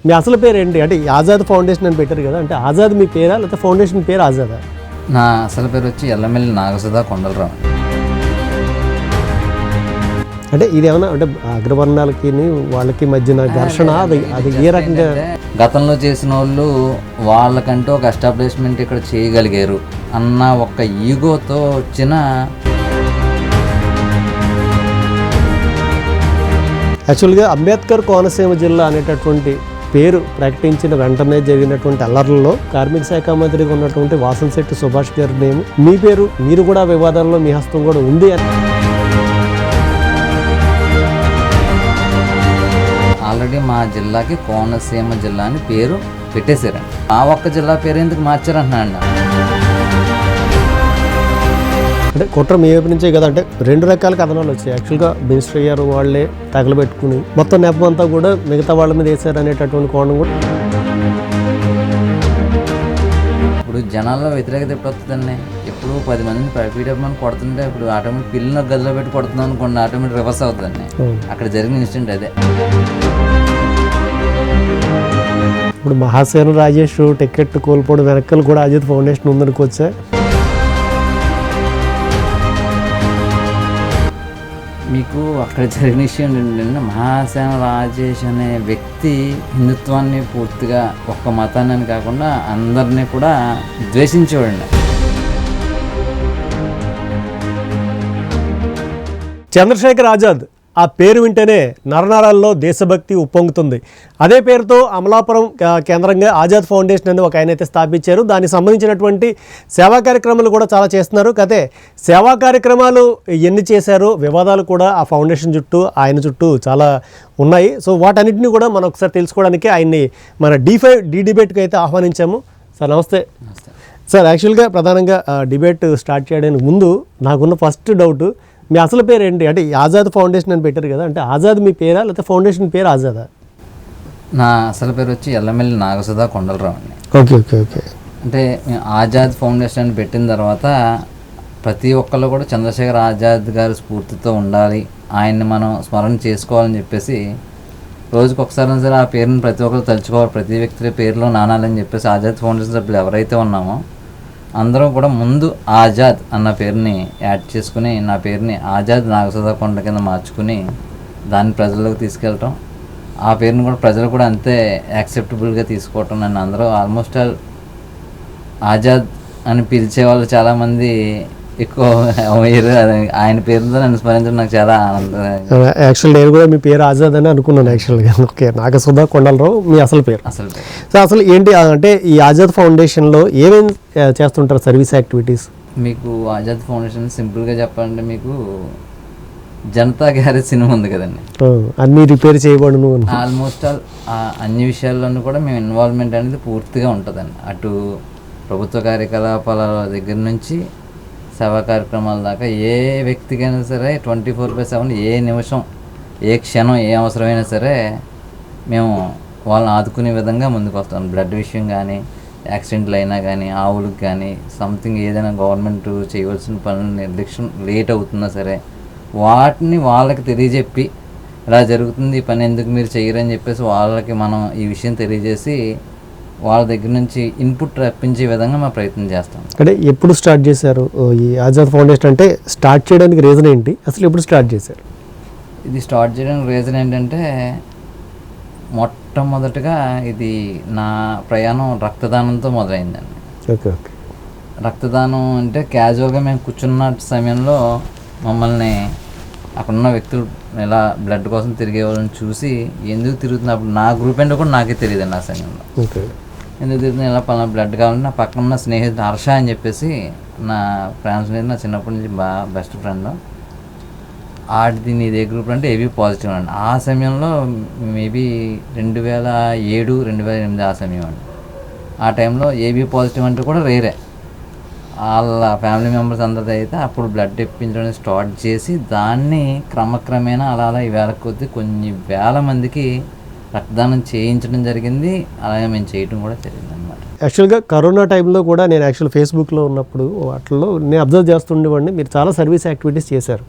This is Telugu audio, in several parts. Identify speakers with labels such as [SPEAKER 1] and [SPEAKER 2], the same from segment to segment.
[SPEAKER 1] మీ అసలు పేరు ఏంటి? అంటే ఆజాద్ ఫౌండేషన్ అని పెట్టారు కదా, అంటే ఆజాద్ మీ పేరా లేకపోతే ఫౌండేషన్ పేరు ఆజాదా?
[SPEAKER 2] నా అసలు పేరు వచ్చి ఎల్లమెల్లి నాగసుధా కొండలరావు.
[SPEAKER 1] అంటే ఇది ఏమన్నా అంటే అగ్రవర్ణాలకి వాళ్ళకి మధ్యన ఘర్షణ, అది ఏ రకంగా?
[SPEAKER 2] గతంలో చేసిన వాళ్ళు వాళ్ళకంటూ ఒక ఎస్టాబ్లిష్మెంట్ ఇక్కడ చేయగలిగారు అన్న ఒక ఈగోతో వచ్చిన.
[SPEAKER 1] యాక్చువల్గా అంబేద్కర్ కోనసీమ జిల్లా అనేటటువంటి పేరు ప్రకటించిన వెంటనే జరిగినటువంటి అల్లర్లలో కార్మిక శాఖ మంత్రిగా ఉన్నటువంటి వాసంశెట్టి సుభాష్ గారి నేమ్, మీ పేరు, మీరు కూడా వివాదాల్లో మీ హస్తం కూడా ఉంది అని
[SPEAKER 2] ఆల్రెడీ మా జిల్లాకి కోనసీమ జిల్లా అని పేరు పెట్టేశారండి. ఆ ఒక్క జిల్లా పేరు ఎందుకు మార్చారంటున్నాను.
[SPEAKER 1] అంటే కుట్ర మీ వైపు నుంచే కదా, అంటే రెండు రకాల కథనాలు వచ్చాయి. యాక్చువల్గా మినిస్టర్ అయ్యారు వాళ్ళే తగలబెట్టుకుని మొత్తం నెపం అంతా కూడా మిగతా వాళ్ళ మీద వేసారు అనేటటువంటి కోణం కూడా.
[SPEAKER 2] ఇప్పుడు జనాల్లో వ్యతిరేకత ఎప్పుడు వస్తుందండి? ఎప్పుడు 10 మందిని పీడమని కొడుతుంటే ఇప్పుడు ఆటోమేటిక్ పిల్లలు గదిలో పెట్టి కొడుతున్నాం అనుకోండి, ఆటోమేటిక్ రివర్స్ అవుతుందండి. అక్కడ జరిగిన ఇన్సిడెంట్ అదే.
[SPEAKER 1] ఇప్పుడు మహాసేన రాజేష్ టికెట్ కోల్పోవడం వెనకాల కూడా ఆజాద్ ఫౌండేషన్ ఉందనుకోవచ్చా?
[SPEAKER 2] మీకు అక్కడ జరిగిన విషయం ఏంటంటే, మహాసేన రాజేష్ అనే వ్యక్తి హిందుత్వాన్ని పూర్తిగా ఒక్క మతాన్ని కాకుండా అందరినీ కూడా ద్వేషించేవాడండి.
[SPEAKER 1] చంద్రశేఖర్ ఆజాద్ ఆ పేరు వింటేనే నరనరాల్లో దేశభక్తి ఉప్పొంగుతుంది. అదే పేరుతో అమలాపురం కేంద్రంగా ఆజాద్ ఫౌండేషన్ అని ఒక ఆయన అయితే స్థాపించారు. దానికి సంబంధించినటువంటి సేవా కార్యక్రమాలు కూడా చాలా చేస్తున్నారు. అయితే సేవా కార్యక్రమాలు ఎన్ని చేశారో వివాదాలు కూడా ఆ ఫౌండేషన్ చుట్టూ, ఆయన చుట్టూ చాలా ఉన్నాయి. సో వాటన్నిటిని కూడా మనం ఒకసారి తెలుసుకోవడానికి ఆయన్ని మన డి డిబేట్కి అయితే ఆహ్వానించాము. సార్ నమస్తే. సార్, యాక్చువల్గా ప్రధానంగా డిబేట్ స్టార్ట్ చేయడానికి ముందు నాకున్న ఫస్ట్ డౌట్, మీ అసలు పేరు ఏంటి? అంటే ఆజాద్ ఫౌండేషన్ అని పెట్టారు కదా, అంటే ఆజాద్ మీ పేరా లేకపోతే ఫౌండేషన్ పేరు ఆజాదా?
[SPEAKER 2] నా అసలు పేరు వచ్చి ఎల్లమెల్లి నాగసుధా కొండలరావు అండి.
[SPEAKER 1] Okay okay okay.
[SPEAKER 2] అంటే ఆజాద్ ఫౌండేషన్ అని పెట్టిన తర్వాత ప్రతి ఒక్కళ్ళు కూడా చంద్రశేఖర్ ఆజాద్ గారి స్ఫూర్తితో ఉండాలి, ఆయన్ని మనం స్మరణ చేసుకోవాలని చెప్పేసి రోజుకి ఒకసారి సరే ఆ పేరుని ప్రతి ఒక్కరు తలుచుకోవాలి, ప్రతి వ్యక్తి పేరులో నానాలని చెప్పేసి ఆజాద్ ఫౌండేషన్ సభ్యులు ఎవరైతే ఉన్నామో అందరం కూడా ముందు ఆజాద్ అన్న పేరుని యాడ్ చేసుకుని నా పేరుని ఆజాద్ నాగసుధా కొండ కింద మార్చుకుని దాన్ని ప్రజల్లోకి తీసుకెళ్ళటం, ఆ పేరుని కూడా ప్రజలు కూడా అంతే యాక్సెప్టబుల్గా తీసుకోవటం. నన్ను అందరూ ఆల్మోస్ట్ ఆల్ ఆజాద్ అని పిలిచే వాళ్ళు చాలామంది ఎక్కువ అయ్యారు. ఆయన పేరుతో నన్ను స్మరించడం నాకు చాలా ఆనందం.
[SPEAKER 1] యాక్చువల్ నేను కూడా మీ పేరు ఆజాద్ అని అనుకున్నాను యాక్చువల్గా. ఓకే, నాగసుధా కొండలరావు మీ అసలు పేరు. సో అసలు ఏంటి అంటే ఈ ఆజాద్ ఫౌండేషన్లో ఏమేమి చేస్తుంటారు సర్వీస్ యాక్టివిటీస్?
[SPEAKER 2] మీకు ఆజాద్ ఫౌండేషన్ సింపుల్గా చెప్పాలంటే, మీకు జనతా గ్యారేజ్ సినిమా ఉంది కదండి,
[SPEAKER 1] అన్ని రిపేర్ చేయబడును.
[SPEAKER 2] ఆల్మోస్ట్ ఆల్ అన్ని విషయాల్లోనూ కూడా మేము ఇన్వాల్వ్మెంట్ అనేది పూర్తిగా ఉంటుందండి. అటు ప్రభుత్వ కార్యకలాపాల దగ్గర నుంచి సేవా కార్యక్రమాల దాకా ఏ వ్యక్తికైనా సరే 24/7 ఏ నిమిషం, ఏ క్షణం, ఏ అవసరమైనా సరే మేము వాళ్ళని ఆదుకునే విధంగా ముందుకు వస్తాం. బ్లడ్ విషయం కానీ, యాక్సిడెంట్లు అయినా కానీ, ఆవులకు కానీ సంథింగ్ ఏదైనా గవర్నమెంట్ చేయవలసిన పనులు నిర్లక్ష్యం లేట్ అవుతున్నా సరే వాటిని వాళ్ళకి తెలియజెప్పి ఇలా జరుగుతుంది, ఈ పని ఎందుకు మీరు చేయరని చెప్పేసి వాళ్ళకి మనం ఈ విషయం తెలియజేసి వాళ్ళ దగ్గర నుంచి ఇన్పుట్ రప్పించే విధంగా మా ప్రయత్నం చేస్తాం.
[SPEAKER 1] అంటే ఎప్పుడు స్టార్ట్ చేశారు ఈ ఆజాద్ ఫౌండేషన్? అంటే స్టార్ట్ చేయడానికి రీజన్ ఏంటి, అసలు ఎప్పుడు స్టార్ట్ చేశారు?
[SPEAKER 2] ఇది స్టార్ట్ చేయడానికి రీజన్ ఏంటంటే, మొట్టమొదటిగా ఇది నా ప్రయాణం రక్తదానంతో మొదలైందండి.
[SPEAKER 1] Okay okay.
[SPEAKER 2] రక్తదానం అంటే క్యాజువల్గా మేము కూర్చున్న సమయంలో మమ్మల్ని అక్కడున్న వ్యక్తులు ఇలా బ్లడ్ కోసం తిరిగే వాళ్ళని చూసి ఎందుకు తిరుగుతున్నప్పుడు నా గ్రూప్ ఏంటో కూడా నాకే తెలియదండి ఆ సమయంలో. ఎందుకు తిరుగుతున్నా ఇలా పలానా బ్లడ్ కావాలంటే నా పక్కన ఉన్న స్నేహితుడు హర్ష అని చెప్పేసి నా ఫ్రెండ్స్ మీద నా చిన్నప్పటి నుంచి బాగా బెస్ట్ ఫ్రెండ్, ఆడిది నీదే గ్రూప్ అంటే ఏబీ పాజిటివ్ అండి. ఆ సమయంలో మేబీ 2007, 2008 ఆ సమయం అండి. ఆ టైంలో ఏబీ పాజిటివ్ అంటే కూడా రేరే. వాళ్ళ ఫ్యామిలీ మెంబర్స్ అందరితో అయితే అప్పుడు బ్లడ్ తెప్పించడం స్టార్ట్ చేసి దాన్ని క్రమక్రమేణా అలా ఈవేళ కొద్దీ కొన్ని వేల మందికి రక్తదానం చేయించడం జరిగింది. అలాగే మేము చేయడం కూడా జరిగింది అనమాట.
[SPEAKER 1] యాక్చువల్గా కరోనా టైంలో కూడా నేను ఫేస్బుక్లో ఉన్నప్పుడు వాటిలో నేను అబ్జర్వ్ చేస్తుండేవాడిని, మీరు చాలా సర్వీస్ యాక్టివిటీస్ చేశారు.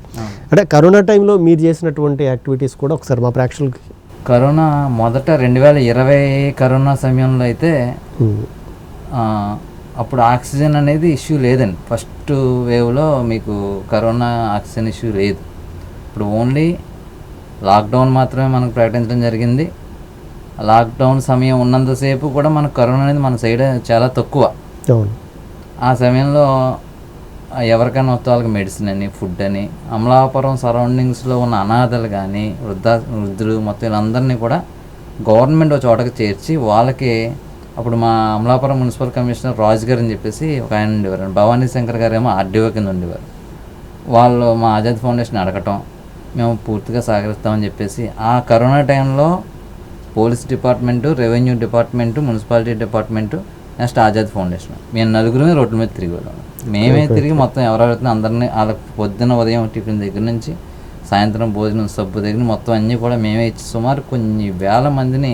[SPEAKER 1] అంటే కరోనా టైంలో మీరు చేసినటువంటి యాక్టివిటీస్ కూడా ఒకసారి మా ప్రేక్షకులకి.
[SPEAKER 2] కరోనా మొదట 2020 కరోనా సమయంలో అయితే ఆ, అప్పుడు ఆక్సిజన్ అనేది ఇష్యూ లేదండి. ఫస్ట్ వేవ్లో మీకు కరోనా ఆక్సిజన్ ఇష్యూ లేదు. ఇప్పుడు ఓన్లీ లాక్డౌన్ మాత్రమే మనకు ప్రకటించడం జరిగింది. లాక్డౌన్ సమయం ఉన్నంతసేపు కూడా మనకు కరోనా అనేది మన సైడ్ చాలా తక్కువ.
[SPEAKER 1] అవును.
[SPEAKER 2] ఆ సమయంలో ఎవరికైనా వస్తే వాళ్ళకి మెడిసిన్ అని, ఫుడ్ అని, అమలాపురం సరౌండింగ్స్లో ఉన్న అనాథలు కానీ వృద్ధులు మొత్తం వీళ్ళందరినీ కూడా గవర్నమెంట్ ఒక చోటకి చేర్చి వాళ్ళకి అప్పుడు మా అమలాపురం మున్సిపల్ కమిషనర్ రాజు గారు అని చెప్పేసి ఒక ఆయన ఉండేవారు. భవానీ శంకర్ గారు ఏమో ఆర్డీఓ కింద ఉండేవారు. వాళ్ళు మా ఆజాద్ ఫౌండేషన్ అడగటం, మేము పూర్తిగా సహకరిస్తామని చెప్పేసి ఆ కరోనా టైంలో police department, revenue department, municipality department, next Azad foundation, మేము నలుగురమే రోడ్ల మీద తిరిగి వెళ్ళాము. మేమే తిరిగి మొత్తం ఎవరెవరైతే అందరినీ వాళ్ళకి పొద్దున్న ఉదయం టిఫిన్ దగ్గర నుంచి సాయంత్రం భోజనం సబ్బు దగ్గర మొత్తం అన్నీ కూడా మేమే ఇచ్చి సుమారు కొన్ని వేల మందిని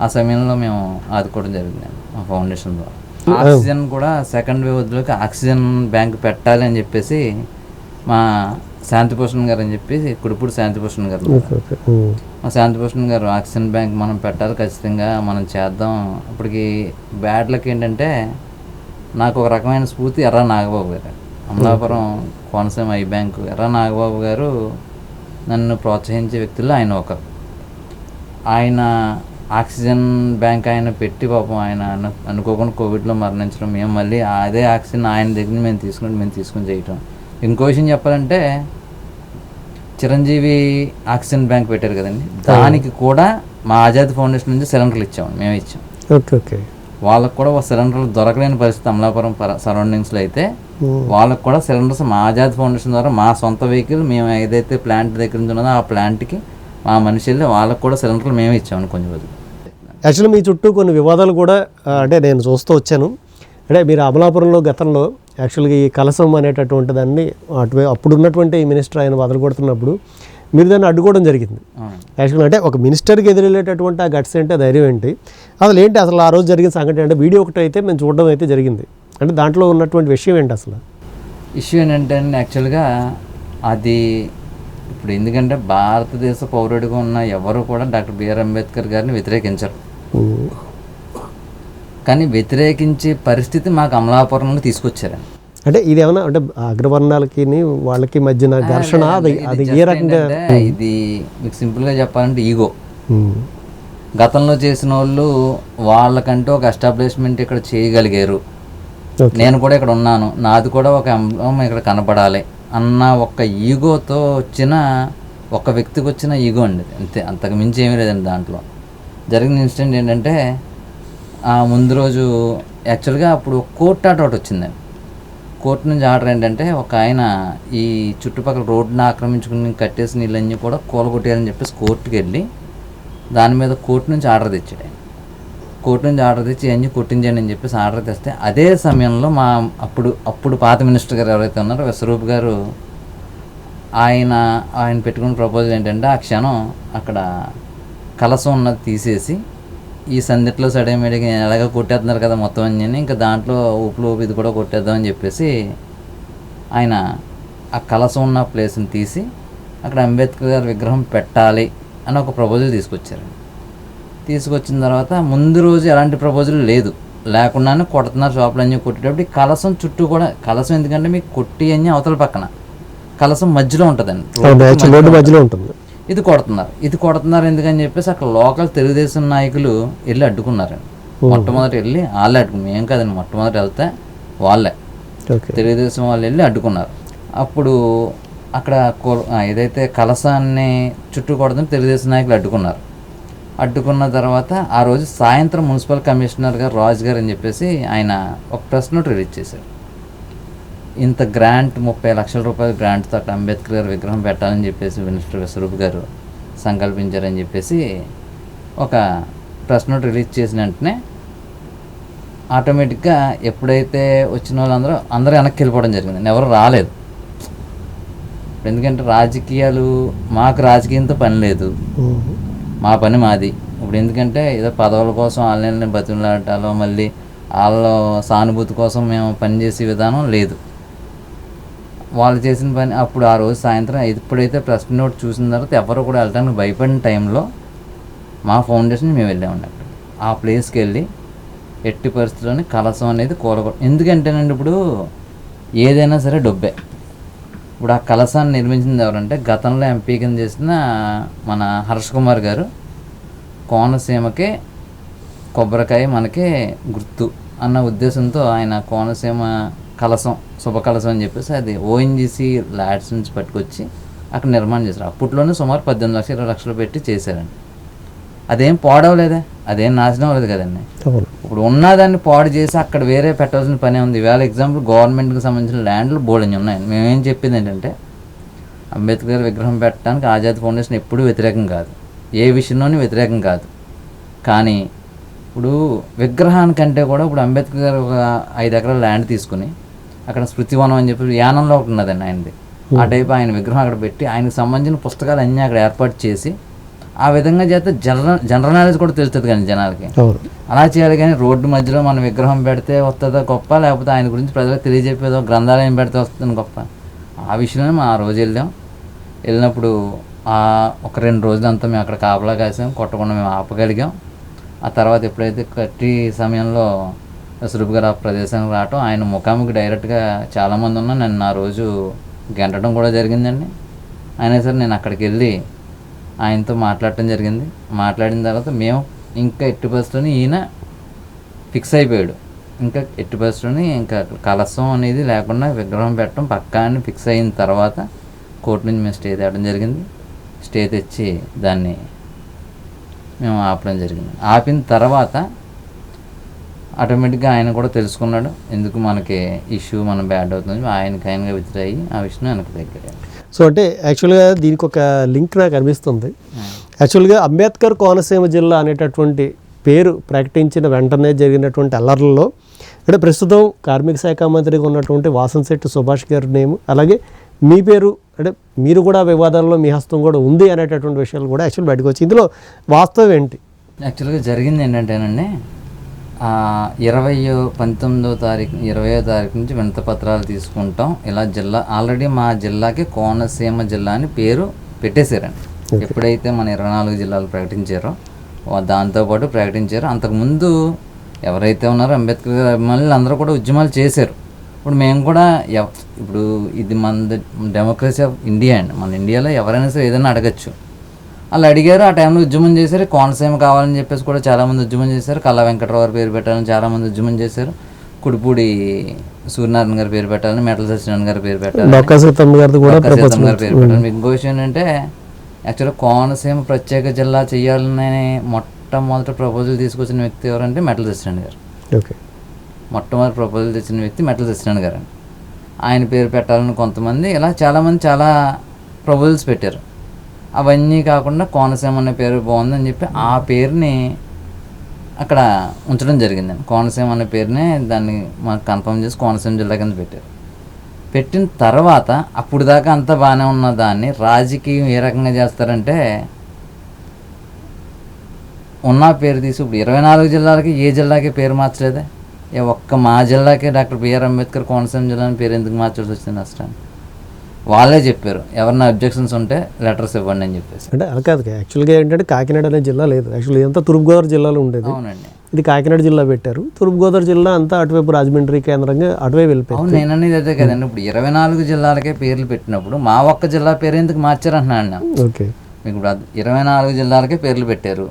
[SPEAKER 2] ఆ సమయంలో మేము ఆదుకోవడం జరిగింది మా ఫౌండేషన్ ద్వారా. ఆక్సిజన్ కూడా సెకండ్ వేవ్లోకి ఆక్సిజన్ బ్యాంక్ పెట్టాలి అని చెప్పేసి మా శాంతిభూషణ్ గారు అని చెప్పేసి కుడిపూడి శాంతిభూషణ్ గారు, మా శాంతిభూషణ్ గారు ఆక్సిజన్ బ్యాంక్ మనం పెట్టాలి, ఖచ్చితంగా మనం చేద్దాం. అప్పటికి బ్యాడ్లకి ఏంటంటే నాకు ఒక రకమైన స్ఫూర్తి ఎర్ర నాగబాబు గారు, అమలాపురం కోనసీమ ఐ బ్యాంకు ఎర్ర నాగబాబు గారు నన్ను ప్రోత్సహించే వ్యక్తుల్లో ఆయన ఒకరు. ఆయన ఆక్సిజన్ బ్యాంక్ ఆయన పెట్టి పాపం ఆయన అనుకోకుండా కోవిడ్లో మరణించడం, మేము మళ్ళీ అదే ఆక్సిజన్ ఆయన దగ్గర మేము తీసుకుని చేయటం. ఇంకో విషయం చెప్పాలంటే చిరంజీవి ఆక్సిజన్ బ్యాంక్ పెట్టారు కదండి, దానికి కూడా మా ఆజాద్ ఫౌండేషన్ నుంచి సిలిండర్లు ఇచ్చాము, మేము ఇచ్చాం.
[SPEAKER 1] ఓకే.
[SPEAKER 2] వాళ్ళకు కూడా సిలిండర్లు దొరకలేని పరిస్థితి అమలాపురం సరౌండింగ్స్లో అయితే వాళ్ళకు కూడా సిలిండర్స్ మా ఆజాద్ ఫౌండేషన్ ద్వారా మా సొంత వెహికల్ మేము ఏదైతే ప్లాంట్ దగ్గర నుంచి ఉన్నదో ఆ ప్లాంట్కి మా మనిషి వెళ్ళి వాళ్ళకు కూడా సిలిండర్లు మేమే ఇచ్చామని కొంచెం రోజులు.
[SPEAKER 1] యాక్చువల్లీ మీ చుట్టూ కొన్ని వివాదాలు కూడా అంటే నేను చూస్తూ వచ్చాను. అంటే మీరు అమలాపురంలో గతంలో యాక్చువల్గా ఈ కలసం అనేటటువంటి దాన్ని అప్పుడు ఉన్నటువంటి మినిస్టర్ ఆయన వదలగొడుతున్నప్పుడు మీరు దాన్ని అడ్డుకోవడం జరిగింది. యాక్చువల్గా అంటే ఒక మినిస్టర్కి ఎదురెళ్ళేటటువంటి ఆ గట్స్ ఏంటి, ధైర్యం ఏంటి, అసలు ఏంటి అసలు ఆ రోజు జరిగిన సంఘటన? అంటే వీడియో ఒకటి అయితే మేము చూడడం అయితే జరిగింది. అంటే దాంట్లో ఉన్నటువంటి విషయం ఏంటి అసలు?
[SPEAKER 2] ఇష్యూ ఏంటంటే యాక్చువల్గా అది ఇప్పుడు ఎందుకంటే భారతదేశ పౌరుడిగా ఉన్న ఎవరు కూడా డాక్టర్ బిఆర్ అంబేద్కర్ గారిని వ్యతిరేకించరు. కానీ వ్యతిరేకించే పరిస్థితి మాకు అమలాపురంలో తీసుకొచ్చారండి.
[SPEAKER 1] అంటే ఇది ఏమన్నా అంటే అగ్రవర్ణాలకి వాళ్ళకి మధ్యన ఘర్షణ, అది ఏ రకంగా?
[SPEAKER 2] ఇది మీకు సింపుల్గా చెప్పాలంటే ఈగో. గతంలో చేసిన వాళ్ళు వాళ్ళకంటూ ఒక ఎస్టాబ్లిష్మెంట్ ఇక్కడ చేయగలిగారు, నేను కూడా ఇక్కడ ఉన్నాను, నాది కూడా ఒక అంశం ఇక్కడ కనపడాలి అన్న ఒక ఈగోతో వచ్చిన ఒక వ్యక్తికి వచ్చిన ఈగో అండి, అంతే, అంతకు మించి ఏమీ లేదండి. దాంట్లో జరిగిన ఇన్సిడెంట్ ఏంటంటే ముందు రోజు యాక్చువల్గా అప్పుడు కోర్టు ఆర్డర్ ఒకటి వచ్చిందండి. కోర్టు నుంచి ఆర్డర్ ఏంటంటే ఒక ఆయన ఈ చుట్టుపక్కల రోడ్డుని ఆక్రమించుకుని కట్టేసి నీళ్ళన్నీ కూడా కూలగొట్టారని చెప్పేసి కోర్టుకి వెళ్ళి దాని మీద కోర్టు నుంచి ఆర్డర్ తెచ్చాడు ఆయన. కోర్టు నుంచి ఆర్డర్ తెచ్చి అన్నీ కొట్టించండి అని చెప్పేసి ఆర్డర్ తెస్తే అదే సమయంలో మా అప్పుడు పాత మినిస్టర్ గారు ఎవరైతే ఉన్నారో విశ్వరూప్ గారు ఆయన పెట్టుకున్న ప్రపోజల్ ఏంటంటే ఆ క్షణం అక్కడ కలసం ఉన్నది తీసేసి ఈ సందిట్లో సడేమేడికి ఎలాగ కొట్టేస్తున్నారు కదా మొత్తం అన్నీ, ఇంకా దాంట్లో ఊపులు ఇది కూడా కొట్టేద్దామని చెప్పేసి ఆయన ఆ కలసం ఉన్న ప్లేస్ని తీసి అక్కడ అంబేద్కర్ గారి విగ్రహం పెట్టాలి అని ఒక ప్రపోజల్ తీసుకొచ్చారు. తీసుకొచ్చిన తర్వాత ముందు రోజు ఎలాంటి ప్రపోజల్ లేకుండానే కొడుతున్నారు, షాపులు అన్నీ కొట్టేటప్పుడు ఈ కలసం చుట్టూ కూడా, కలసం ఎందుకంటే మీకు కొట్టి అన్నీ అవతల పక్కన, కలసం మధ్యలో ఉంటుందండి, రోడ్డు మధ్యలో ఉంటుంది. ఇది కొడుతున్నారు ఎందుకని చెప్పేసి అక్కడ లోకల్ తెలుగుదేశం నాయకులు వెళ్ళి అడ్డుకున్నారండి. మొట్టమొదటి వెళ్ళి వాళ్ళే అడ్డుకున్నారు, ఏం కాదండి, మొట్టమొదటి వెళ్తే వాళ్ళే తెలుగుదేశం వాళ్ళు వెళ్ళి అడ్డుకున్నారు. అప్పుడు అక్కడ ఏదైతే కలసాన్ని చుట్టూ కొడుతున్న తెలుగుదేశం నాయకులు అడ్డుకున్న తర్వాత ఆ రోజు సాయంత్రం మున్సిపల్ కమిషనర్ గారు రాజు గారు అని చెప్పేసి ఆయన ఒక ప్రెస్ నోట్ రిలీజ్ చేశారు. ఇంత గ్రాంట్ 30 లక్షల రూపాయల గ్రాంట్తో అక్కడ అంబేద్కర్ గారు విగ్రహం పెట్టాలని చెప్పేసి మినిస్టర్ విశ్వరూప్ గారు సంకల్పించారని చెప్పేసి ఒక ప్రెస్ నోట్ రిలీజ్ చేసిన వెంటనే ఆటోమేటిక్గా ఎప్పుడైతే వచ్చిన అందరూ వెనక్కి వెళ్ళిపోవడం జరిగింది, ఎవరు రాలేదు. ఎందుకంటే మాకు రాజకీయంతో పని లేదు, మా పని మాది. ఇప్పుడు ఎందుకంటే ఏదో పదవుల కోసం వాళ్ళని బతిమలాటాలో మళ్ళీ వాళ్ళ సానుభూతి కోసం మేము పనిచేసే విధానం లేదు. వాళ్ళు చేసిన పని అప్పుడు ఆ రోజు సాయంత్రం ఎప్పుడైతే ప్రెస్ నోట్ చూసిన తర్వాత ఎవరు కూడా వెళ్ళడానికి భయపడిన టైంలో మా ఫౌండేషన్ మేము వెళ్ళామండి అక్కడ. ఆ ప్లేస్కి వెళ్ళి ఎట్టి పరిస్థితుల్లోని కలశం అనేది ఎందుకంటేనండి ఇప్పుడు ఏదైనా సరే డబ్బే. ఇప్పుడు ఆ కలశాన్ని నిర్మించింది ఎవరంటే గతంలో ఎంపీ కింద చేసిన మన హర్ష కుమార్ గారు. కోనసీమకే కొబ్బరికాయ మనకే గుర్తు అన్న ఉద్దేశంతో ఆయన కోనసీమ కలశం శుభ కలశం అని చెప్పేసి అది ఓఎన్జీసీ ల్యాడ్స్ నుంచి పట్టుకొచ్చి అక్కడ నిర్మాణం చేశారు. అప్పట్లోనే సుమారు 18 లక్షలు 20 లక్షలు పెట్టి చేశారండి. అదేం పాడవలేదే, అదేం నాశనం అవ్వలేదు కదండి. ఇప్పుడు ఉన్నదాన్ని పాడు చేసి అక్కడ వేరే పెట్టాల్సిన పనే ఉంది. ఇవాళ ఎగ్జాంపుల్ గవర్నమెంట్కి సంబంధించిన ల్యాండ్లు బోల్డని ఉన్నాయండి. మేమేం చెప్పింది ఏంటంటే అంబేద్కర్ విగ్రహం పెట్టడానికి ఆజాద్ ఫౌండేషన్ ఎప్పుడూ వ్యతిరేకం కాదు, ఏ విషయంలోనూ వ్యతిరేకం కాదు. కానీ ఇప్పుడు విగ్రహానికంటే కూడా ఇప్పుడు అంబేద్కర్ గారు ఒక 5 ఎకరాల ల్యాండ్ తీసుకుని అక్కడ స్మృతివనం అని చెప్పి యానంలో ఒకటి ఉన్నదండి ఆయనది. ఆ టైప్ ఆయన విగ్రహం అక్కడ పెట్టి ఆయనకు సంబంధించిన పుస్తకాలు అన్నీ అక్కడ ఏర్పాటు చేసి ఆ విధంగా చేస్తే జనరల్ నాలెడ్జ్ కూడా తెలుస్తుంది కానీ జనాలకి. అలా చేయాలి. కానీ రోడ్డు మధ్యలో మనం విగ్రహం పెడితే వస్తుందో గొప్ప, లేకపోతే ఆయన గురించి ప్రజలకు తెలియజెప్పేదో గ్రంథాలయం పెడితే వస్తుంది గొప్ప. ఆ విషయంలో మేము ఆ రోజు వెళ్ళినప్పుడు ఒక 2 రోజులు అంతా మేము అక్కడ కాపలా కాసాం, కొట్టకుండా మేము ఆపగలిగాం. ఆ తర్వాత ఎప్పుడైతే కట్టి సమయంలో సురుపు గారు ఆ ప్రదేశానికి రావటం, ఆయన ముఖాముఖి డైరెక్ట్గా చాలామంది ఉన్నా నన్ను ఆ రోజు గెంటడం కూడా జరిగిందండి. అయినా సరే నేను అక్కడికి వెళ్ళి ఆయనతో మాట్లాడటం జరిగింది. మాట్లాడిన తర్వాత మేము ఇంకా ఎట్టి పరిస్థితుల్లోని ఈయన ఫిక్స్ అయిపోయాడు. ఇంకా ఎట్టి పరిస్థితుల్లోని ఇంకా కలశం అనేది లేకుండా విగ్రహం పెట్టడం పక్కా అని ఫిక్స్ అయిన తర్వాత కోర్టు నుంచి మేము స్టే తేవడం జరిగింది. స్టే తెచ్చి దాన్ని మేము ఆపడం జరిగింది. ఆపిన తర్వాత ఆటోమేటిక్గా ఆయన కూడా తెలుసుకున్నాడు ఎందుకు మనకి ఇష్యూ మనం బ్యాడ్ అవుతుంది. ఆయనగా విత్డ్రా అయ్యి ఆ విషయం వెనక్కి దగ్గర.
[SPEAKER 1] సో అంటే యాక్చువల్గా దీనికి ఒక లింక్ నాకు అనిపిస్తుంది. యాక్చువల్గా అంబేద్కర్ కోనసీమ జిల్లా అనేటటువంటి పేరు ప్రకటించిన వెంటనే జరిగినటువంటి అల్లర్లలో అంటే ప్రస్తుతం కార్మిక శాఖ మంత్రిగా ఉన్నటువంటి వాసంశెట్టి సుభాష్ గారి నేమ్, అలాగే మీ పేరు అంటే మీరు కూడా వివాదాల్లో మీ హస్తం కూడా ఉంది అనేటటువంటి విషయాలు కూడా యాక్చువల్ బయటకు వచ్చి ఇందులో వాస్తవం ఏంటి?
[SPEAKER 2] యాక్చువల్గా జరిగింది ఏంటంటేనండి 19వ తారీఖు నుంచి వినతి పత్రాలు తీసుకుంటాం. ఇలా జిల్లా ఆల్రెడీ మా జిల్లాకి కోనసీమ జిల్లా అని పేరు పెట్టేశారండి. ఎప్పుడైతే మన 24 జిల్లాలు ప్రకటించారో దాంతోపాటు ప్రకటించారు. అంతకుముందు ఎవరైతే ఉన్నారో అంబేద్కర్ గారి అభిమానులు అందరూ కూడా ఉద్యమాలు చేశారు. ఇప్పుడు మేము కూడా ఇప్పుడు ఇది మన డెమోక్రసీ ఆఫ్ ఇండియా అండి. మన ఇండియాలో ఎవరైనా సరే ఏదైనా అడగచ్చు. వాళ్ళు అడిగారు, ఆ టైంలో ఉద్యమం చేశారు. కోనసీమ కావాలని చెప్పేసి కూడా చాలామంది ఉద్యమం చేశారు. కల్లా వెంకటరావు గారి పేరు పెట్టాలని చాలామంది ఉద్యమం చేశారు. కుడిపూడి సూర్యనారాయణ గారి పేరు పెట్టాలని, మెట్ల సత్యనారాయణ గారి పేరు పెట్టాలని, గారి పేరు పెట్టాలని. మీకు ఇంకో విషయం ఏంటంటే యాక్చువల్గా కోనసీమ ప్రత్యేక జిల్లా చేయాలని మొట్టమొదటి ప్రపోజల్ తీసుకొచ్చిన వ్యక్తి ఎవరంటే మెట్ల సత్యనారాయణ గారు. మొట్టమొదటి ప్రపోజల్ తెచ్చిన వ్యక్తి మెట్ల సత్యనారాయణ గారు అండి. ఆయన పేరు పెట్టాలని కొంతమంది ఇలా చాలామంది చాలా ప్రపోజల్స్ పెట్టారు. అవన్నీ కాకుండా కోనసీమ అనే పేరు బాగుందని చెప్పి ఆ పేరుని అక్కడ ఉంచడం జరిగిందండి. కోనసీమ అనే పేరునే దాన్ని మాకు కన్ఫర్మ్ చేసి కోనసీమ జిల్లా కింద పెట్టారు. పెట్టిన తర్వాత అప్పుడు దాకా అంతా బాగానే ఉన్న దాన్ని రాజకీయం ఏ రకంగా చేస్తారంటే ఉన్న పేరు తీసి ఇప్పుడు 24 జిల్లాలకి ఏ జిల్లాకి పేరు మార్చలేదే. ఒక్క మా జిల్లాకే డాక్టర్ బిఆర్ అంబేద్కర్ కోనసీమ జిల్లా అని పేరు ఎందుకు మార్చాల్సి వచ్చింది అసలు? వాళ్ళే చెప్పారు ఎవరైనా అబ్జెక్షన్స్ ఉంటే లెటర్స్ ఇవ్వండి అని చెప్పేసి.
[SPEAKER 1] అంటే అలా కాదు, యాక్చువల్గా ఏంటంటే కాకినాడ అనే జిల్లా లేదు. యాక్చువల్లీ ఇదంతా తూర్పుగోదావరి జిల్లాలో ఉండేది.
[SPEAKER 2] అవునండి,
[SPEAKER 1] ఇది కాకినాడ జిల్లా పెట్టారు. తూర్పుగోదావరి జిల్లా అంతా అటువైపు రాజమండ్రి కేంద్రంగా అటువైపు వెళ్ళిపోయింది.
[SPEAKER 2] అవును, నేను అనేది అదే కదండి. ఇప్పుడు 24 జిల్లాలకే పేర్లు పెట్టినప్పుడు మా ఒక్క జిల్లా పేరు ఎందుకు మార్చారు అంటున్నాను.
[SPEAKER 1] ఓకే,
[SPEAKER 2] మీకు ఇప్పుడు 24 జిల్లాలకే పేర్లు పెట్టారు.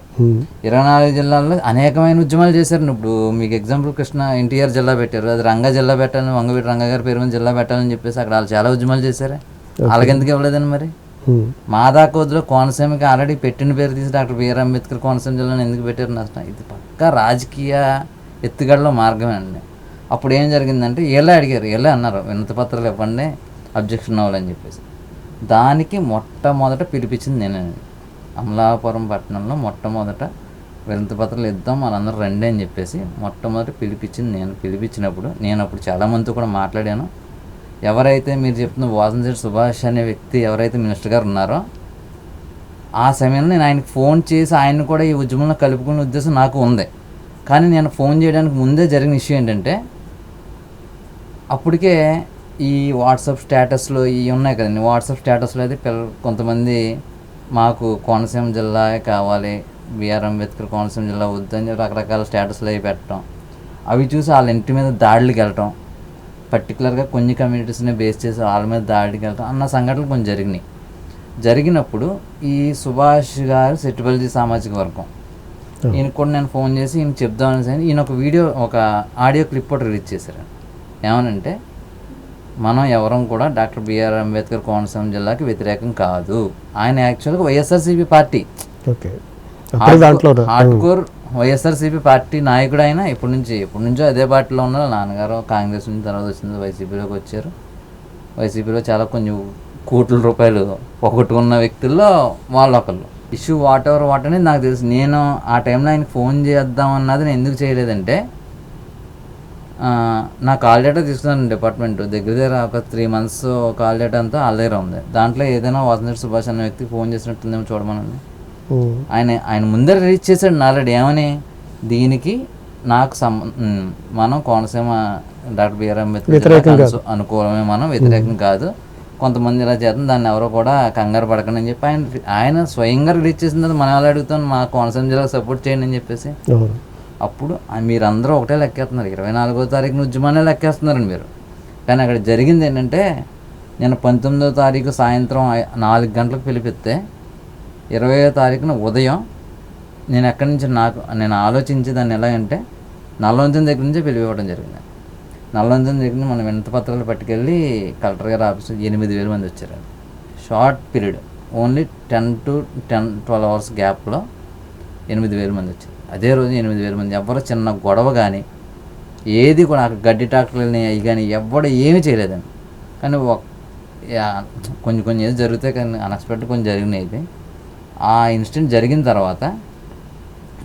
[SPEAKER 2] 24 జిల్లాల్లో అనేకమైన ఉద్యమాలు చేశారు. ఇప్పుడు మీకు ఎగ్జాంపుల్ ఎన్టీఆర్ జిల్లా పెట్టారు. అది రంగా జిల్లా పెట్టాలని, వంగవీటి రంగా గారి పేరు మీద జిల్లా పెట్టాలని చెప్పేసి అక్కడ వాళ్ళు చాలా ఉద్యమాలు చేశారే. వాళ్ళకి ఎందుకు ఇవ్వలేదని మరి? మా దాకా వద్దులో కోనసీమకి ఆల్రెడీ పెట్టిన పేరు తీసి డాక్టర్ బిఆర్ అంబేద్కర్ కోనసీమ జిల్లాని ఎందుకు పెట్టారు నష్టం? ఇది పక్కా రాజకీయ ఎత్తుగడలో మార్గమే అండి. అప్పుడు ఏం జరిగిందంటే వీళ్ళే అడిగారు, వీళ్ళే అన్నారు వినతి పత్రాలు ఇవ్వండి, అబ్జెక్షన్ అవ్వాలని చెప్పేసి. దానికి మొట్టమొదట పిలిపించింది నేనండి. అమలాపురం పట్టణంలో మొట్టమొదట వినతి పత్రాలు ఇద్దాం వాళ్ళందరూ రండి అని చెప్పేసి మొట్టమొదట పిలిపించింది నేను. పిలిపించినప్పుడు నేను అప్పుడు చాలామందితో కూడా మాట్లాడాను. ఎవరైతే మీరు చెప్తున్న వాసంశెట్టి సుభాష్ అనే వ్యక్తి ఎవరైతే మినిస్టర్ గారు ఉన్నారో ఆ సమయంలో నేను ఆయనకు ఫోన్ చేసి ఆయన్ని కూడా ఈ ఉద్యమంలో కలుపుకునే ఉద్దేశం నాకు ఉంది. కానీ నేను ఫోన్ చేయడానికి ముందే జరిగిన ఇష్యూ ఏంటంటే అప్పటికే ఈ వాట్సాప్ స్టేటస్లో ఇవి ఉన్నాయి కదండి. వాట్సాప్ స్టేటస్లో అయితే కొంతమంది మాకు కోనసీమ జిల్లా కావాలి, బిఆర్ అంబేద్కర్ కోనసీమ జిల్లా వద్దని చెప్పి రకరకాల స్టేటస్లు అవి పెట్టడం, అవి చూసి వాళ్ళ ఇంటి మీద దాడులకు వెళ్ళటం, పర్టికులర్గా కొన్ని కమ్యూనిటీస్ని బేస్ చేసి వాళ్ళ మీద దాడికి వెళ్ళటం అన్న సంఘటనలు కొన్ని జరిగినాయి. జరిగినప్పుడు ఈ సుభాష్ గారు సెట్టిపల్లి సామాజిక వర్గం ఈయన కూడా నేను ఫోన్ చేసి ఈయన చెప్దామని ఈయన ఒక వీడియో, ఒక ఆడియో క్లిప్ ఒకటి రిలీజ్ చేశారు. ఏమనంటే, మనం ఎవరం కూడా డాక్టర్ బిఆర్ అంబేద్కర్ కోనసీమ జిల్లాకి వ్యతిరేకం కాదు. ఆయన యాక్చువల్గా YSRCP party, hard core YSRCP party నాయకుడు. ఆయన ఎప్పటి నుంచో అదే పార్టీలో ఉన్నారు. నాన్నగారు కాంగ్రెస్ నుంచి తర్వాత వచ్చింది వైసీపీలోకి వచ్చారు. వైసీపీలో చాలా కొన్ని కోట్ల రూపాయలు పోగొట్టుకున్న వ్యక్తుల్లో వాళ్ళు ఒకళ్ళు. ఇష్యూ వాట్ అనేది నాకు తెలుసు. నేను ఆ టైంలో ఆయనకి ఫోన్ చేద్దాం అన్నది నేను ఎందుకు చేయలేదంటే, నా కాల్ డేటా తీసుకున్నాను డిపార్ట్మెంట్ దగ్గర ఒక 3 months కాల్ డేటా అంతా వాళ్ళ దగ్గర ఉంది. దాంట్లో ఏదైనా వాసంతి సుభాష్ అనే వ్యక్తికి ఫోన్ చేసినట్టుందేమో చూడమనండి. ఆయన ముందే రిలీజ్ చేశాడు ఆల్రెడీ. ఏమని, దీనికి నాకు మనం కోనసీమ డాక్టర్ బిఆర్ అంబేద్కర్ అనుకూలమే, మనం వ్యతిరేకం కాదు, కొంతమంది ఇలా చేద్దాం, దాన్ని ఎవరో కూడా కంగారు పడకండి అని చెప్పి ఆయన స్వయంగా రిలీజ్ చేసిన తర్వాత మనం ఎలా అడుగుతాం, మా కోనసీమ జిల్లాకు సపోర్ట్ చేయండి అని చెప్పేసి. అప్పుడు మీరందరూ ఒకటే లెక్కేస్తున్నారు, 24వ తారీఖున ఉద్యమాన్ని లెక్కేస్తున్నారండి మీరు. కానీ అక్కడ జరిగింది ఏంటంటే, నేను 19వ తారీఖు సాయంత్రం 4 గంటలకు పిలిపిస్తే 20వ తారీఖున ఉదయం నేను ఎక్కడి నుంచి నేను ఆలోచించి దాన్ని ఎలాగంటే, నల్లవంతం దగ్గర నుంచే పిలిపివ్వడం జరిగింది. నల్లవంతం దగ్గర మన వినతి పత్రాలు పట్టుకెళ్ళి కలెక్టర్ గారి ఆఫీస్ 8,000 మంది వచ్చారు. Short period, only 10 to 12 hours గ్యాప్లో 8,000 మంది వచ్చారు. అదే రోజు 8,000 మంది. ఎవరు చిన్న గొడవ కానీ ఏది కూడా గడ్డి ట్రాక్టర్లని అవి కానీ ఎవడు ఏమీ చేయలేదండి. కానీ కొన్ని ఏది జరుగుతాయి, కానీ అన్ఎక్స్పెక్టెడ్ కొన్ని జరిగినాయి. అయితే ఆ ఇన్సిడెంట్ జరిగిన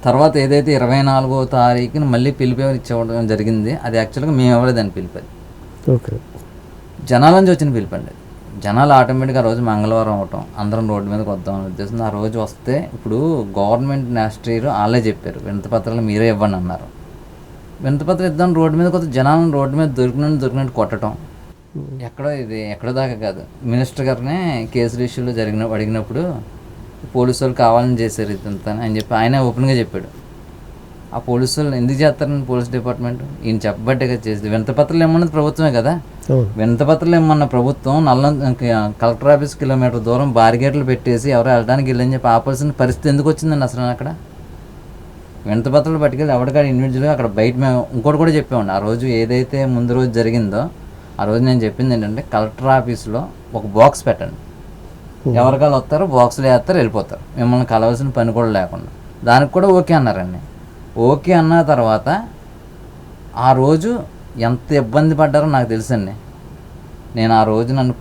[SPEAKER 2] తర్వాత ఏదైతే 24వ తారీఖున మళ్ళీ పిలిపి ఇచ్చేవడం జరిగింది, అది యాక్చువల్గా మేము ఎవరేదాన్ని పిలిపేది, జనాల నుంచి వచ్చిన పిలిపండి. జనాలు ఆటోమేటిక్గా ఆ రోజు మంగళవారం అవటం, అందరం రోడ్డు మీదకి వద్దామని ఉద్దేశం. ఆ రోజు వస్తే, ఇప్పుడు గవర్నమెంట్ నెక్స్ట్ ఇయర్ వాళ్ళే చెప్పారు, వినతి పత్రాలు మీరే ఇవ్వండి అన్నారు. వినతి పత్రం ఇద్దాం రోడ్డు మీద కొత్త జనాలను రోడ్డు మీద దొరికినట్టు కొట్టడం, ఎక్కడో దాకా కాదు. మినిస్టర్ గారినే కేసు ఇష్యూలో అడిగినప్పుడు పోలీసు వాళ్ళు కావాలని చేశారు ఇదంతా అని చెప్పి ఆయన ఓపెన్గా చెప్పాడు. ఆ పోలీసు వాళ్ళు ఎందుకు చేస్తారని పోలీస్ డిపార్ట్మెంట్ ఈయన చెప్పబట్టే చేసి, వినతి పత్రాలు ఇమ్మన్నది ప్రభుత్వమే కదా. వినతి పత్రాలు ఇమ్మన్న ప్రభుత్వం కలెక్టర్ ఆఫీస్ కిలోమీటర్ దూరం బారిగేట్లు పెట్టేసి ఎవరో వెళ్ళడానికి వెళ్ళని చెప్పి ఆపాల్సిన పరిస్థితి ఎందుకు వచ్చిందండి అసలు అక్కడ? వినతి పత్రాలు పట్టుకెళ్ళి ఎవరికాడ ఇండివిజువల్గా అక్కడ బయట మేము ఇంకోటి కూడా చెప్పామండి. ఆ రోజు ఏదైతే ముందు రోజు జరిగిందో ఆ రోజు నేను చెప్పింది ఏంటంటే, కలెక్టర్ ఆఫీస్లో ఒక బాక్స్ పెట్టండి, ఎవరికాలు వస్తారో బాక్సులు వేస్తారు, వెళ్ళిపోతారు, మిమ్మల్ని కలవాల్సిన పని కూడా లేకుండా. దానికి కూడా ఓకే అన్నారండి. ఓకే అన్న తర్వాత ఆ రోజు ఎంత ఇబ్బంది పడ్డారో నాకు తెలుసండి. నేను ఆ రోజు నన్ను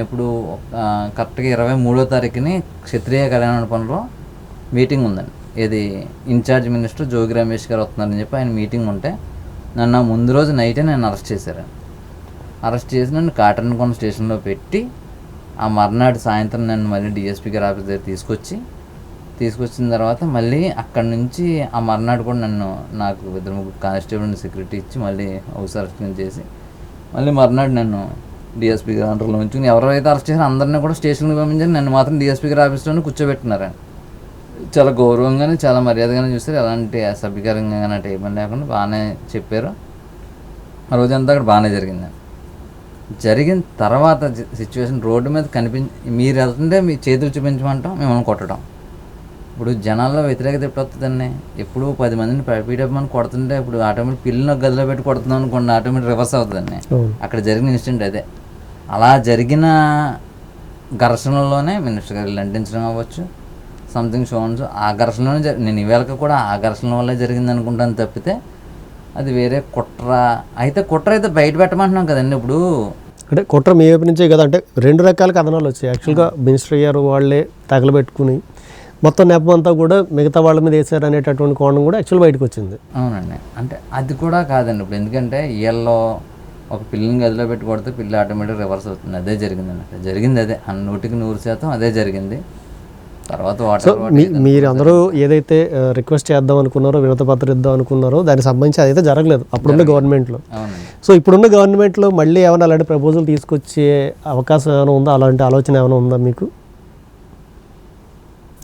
[SPEAKER 2] ఎప్పుడు కరెక్ట్గా 23వ తారీఖుని క్షత్రియ కళ్యాణ మండపంలో మీటింగ్ ఉందండి. ఇది ఇన్ఛార్జ్ మినిస్టర్ జోగి రమేష్ గారు వస్తున్నారని చెప్పి ఆయన మీటింగ్ ఉంటే, నన్ను ముందు రోజు నైటే నేను అరెస్ట్ చేశారు. అరెస్ట్ చేసి నన్ను కాటన్కొండ స్టేషన్లో పెట్టి, ఆ మర్నాడు సాయంత్రం నన్ను మళ్ళీ డిఎస్పీ గారి ఆఫీస్ దగ్గర తీసుకొచ్చిన తర్వాత మళ్ళీ అక్కడి నుంచి ఆ మర్నాడు కూడా నాకు 2-3 కానిస్టేబుల్ని సెక్యూరిటీ ఇచ్చి మళ్ళీ హౌస్ అరెస్ట్ చేసి, మళ్ళీ మర్నాడు నన్ను డిఎస్పీ గారి అండర్లో ఉంచుకుని ఎవరైతే అరెస్ట్ చేశారో అందరినీ కూడా స్టేషన్కి పంపించారు. నన్ను మాత్రం డిఎస్పీ గారి ఆఫీస్లోనే కూర్చోబెట్టుకున్నారండి. చాలా గౌరవంగానే చాలా మర్యాదగానే చూస్తారు. ఎలాంటి అసభ్యకరంగా కానీ అటు ఇబ్బంది లేకుండా బాగానే చెప్పారు. ఆ రోజంతా అక్కడ బాగానే జరిగిన తర్వాత సిచ్యువేషన్ రోడ్డు మీద మీరు వెళ్తుంటే మీ చేతులు చూపించమంటాం, మిమ్మల్ని కొట్టడం. ఇప్పుడు జనాల్లో వ్యతిరేకత ఎప్పుడు వస్తుందండి? ఎప్పుడు 10 మందిని పీడమని కొడుతుంటే, ఇప్పుడు ఆటోమేటిక్ పిల్లలు గదిలో పెట్టి కొడుతున్నాం అనుకోండి, ఆటోమేటిక్ రివర్స్ అవుతుందండి. అక్కడ జరిగిన ఇన్సిడెంట్ అదే. అలా జరిగిన ఘర్షణలోనే మినిస్టర్ గారు లంటించడం అవ్వచ్చు, సంథింగ్ షోన్స్, ఆ ఘర్షణలోనే నేను ఇవాళ కూడా ఆ ఘర్షణ వల్లే జరిగింది అనుకుంటాను తప్పితే అది వేరే కుట్ర అయితే బయట పెట్టమంటున్నాం కదండి. ఇప్పుడు
[SPEAKER 1] అంటే కుట్ర మీ వైపు నుంచే కదా, అంటే 2 రకాల కథనాలు వచ్చాయి. యాక్చువల్గా మినిస్టర్ గారు వాళ్ళే తగలబెట్టుకుని మొత్తం నెపం అంతా కూడా మిగతా వాళ్ళ మీద వేసారు అనేటటువంటి కోణం కూడా యాక్చువల్ బయటకు వచ్చింది.
[SPEAKER 2] అవునండి. అంటే అది కూడా కాదండి. ఇప్పుడు ఎందుకంటే వీళ్ళలో ఒక పిల్లని గదిలో పెట్టి కొడితే పిల్ల ఆటోమేటిక్ రివర్స్ అవుతుంది. అదే జరిగింది అదే 100% అదే జరిగింది. తర్వాత
[SPEAKER 1] మీరు అందరూ ఏదైతే రిక్వెస్ట్ చేద్దాం అనుకున్నారో, వినతి పత్రం ఇద్దాం అనుకున్నారో, దానికి సంబంధించి అదైతే జరగలేదు అప్పుడున్న గవర్నమెంట్లో. సో ఇప్పుడున్న గవర్నమెంట్లో మళ్ళీ ఏమైనా అలాంటి ప్రపోజల్ తీసుకొచ్చే అవకాశం ఏమైనా ఉందా? అలాంటి ఆలోచన ఏమైనా ఉందా మీకు?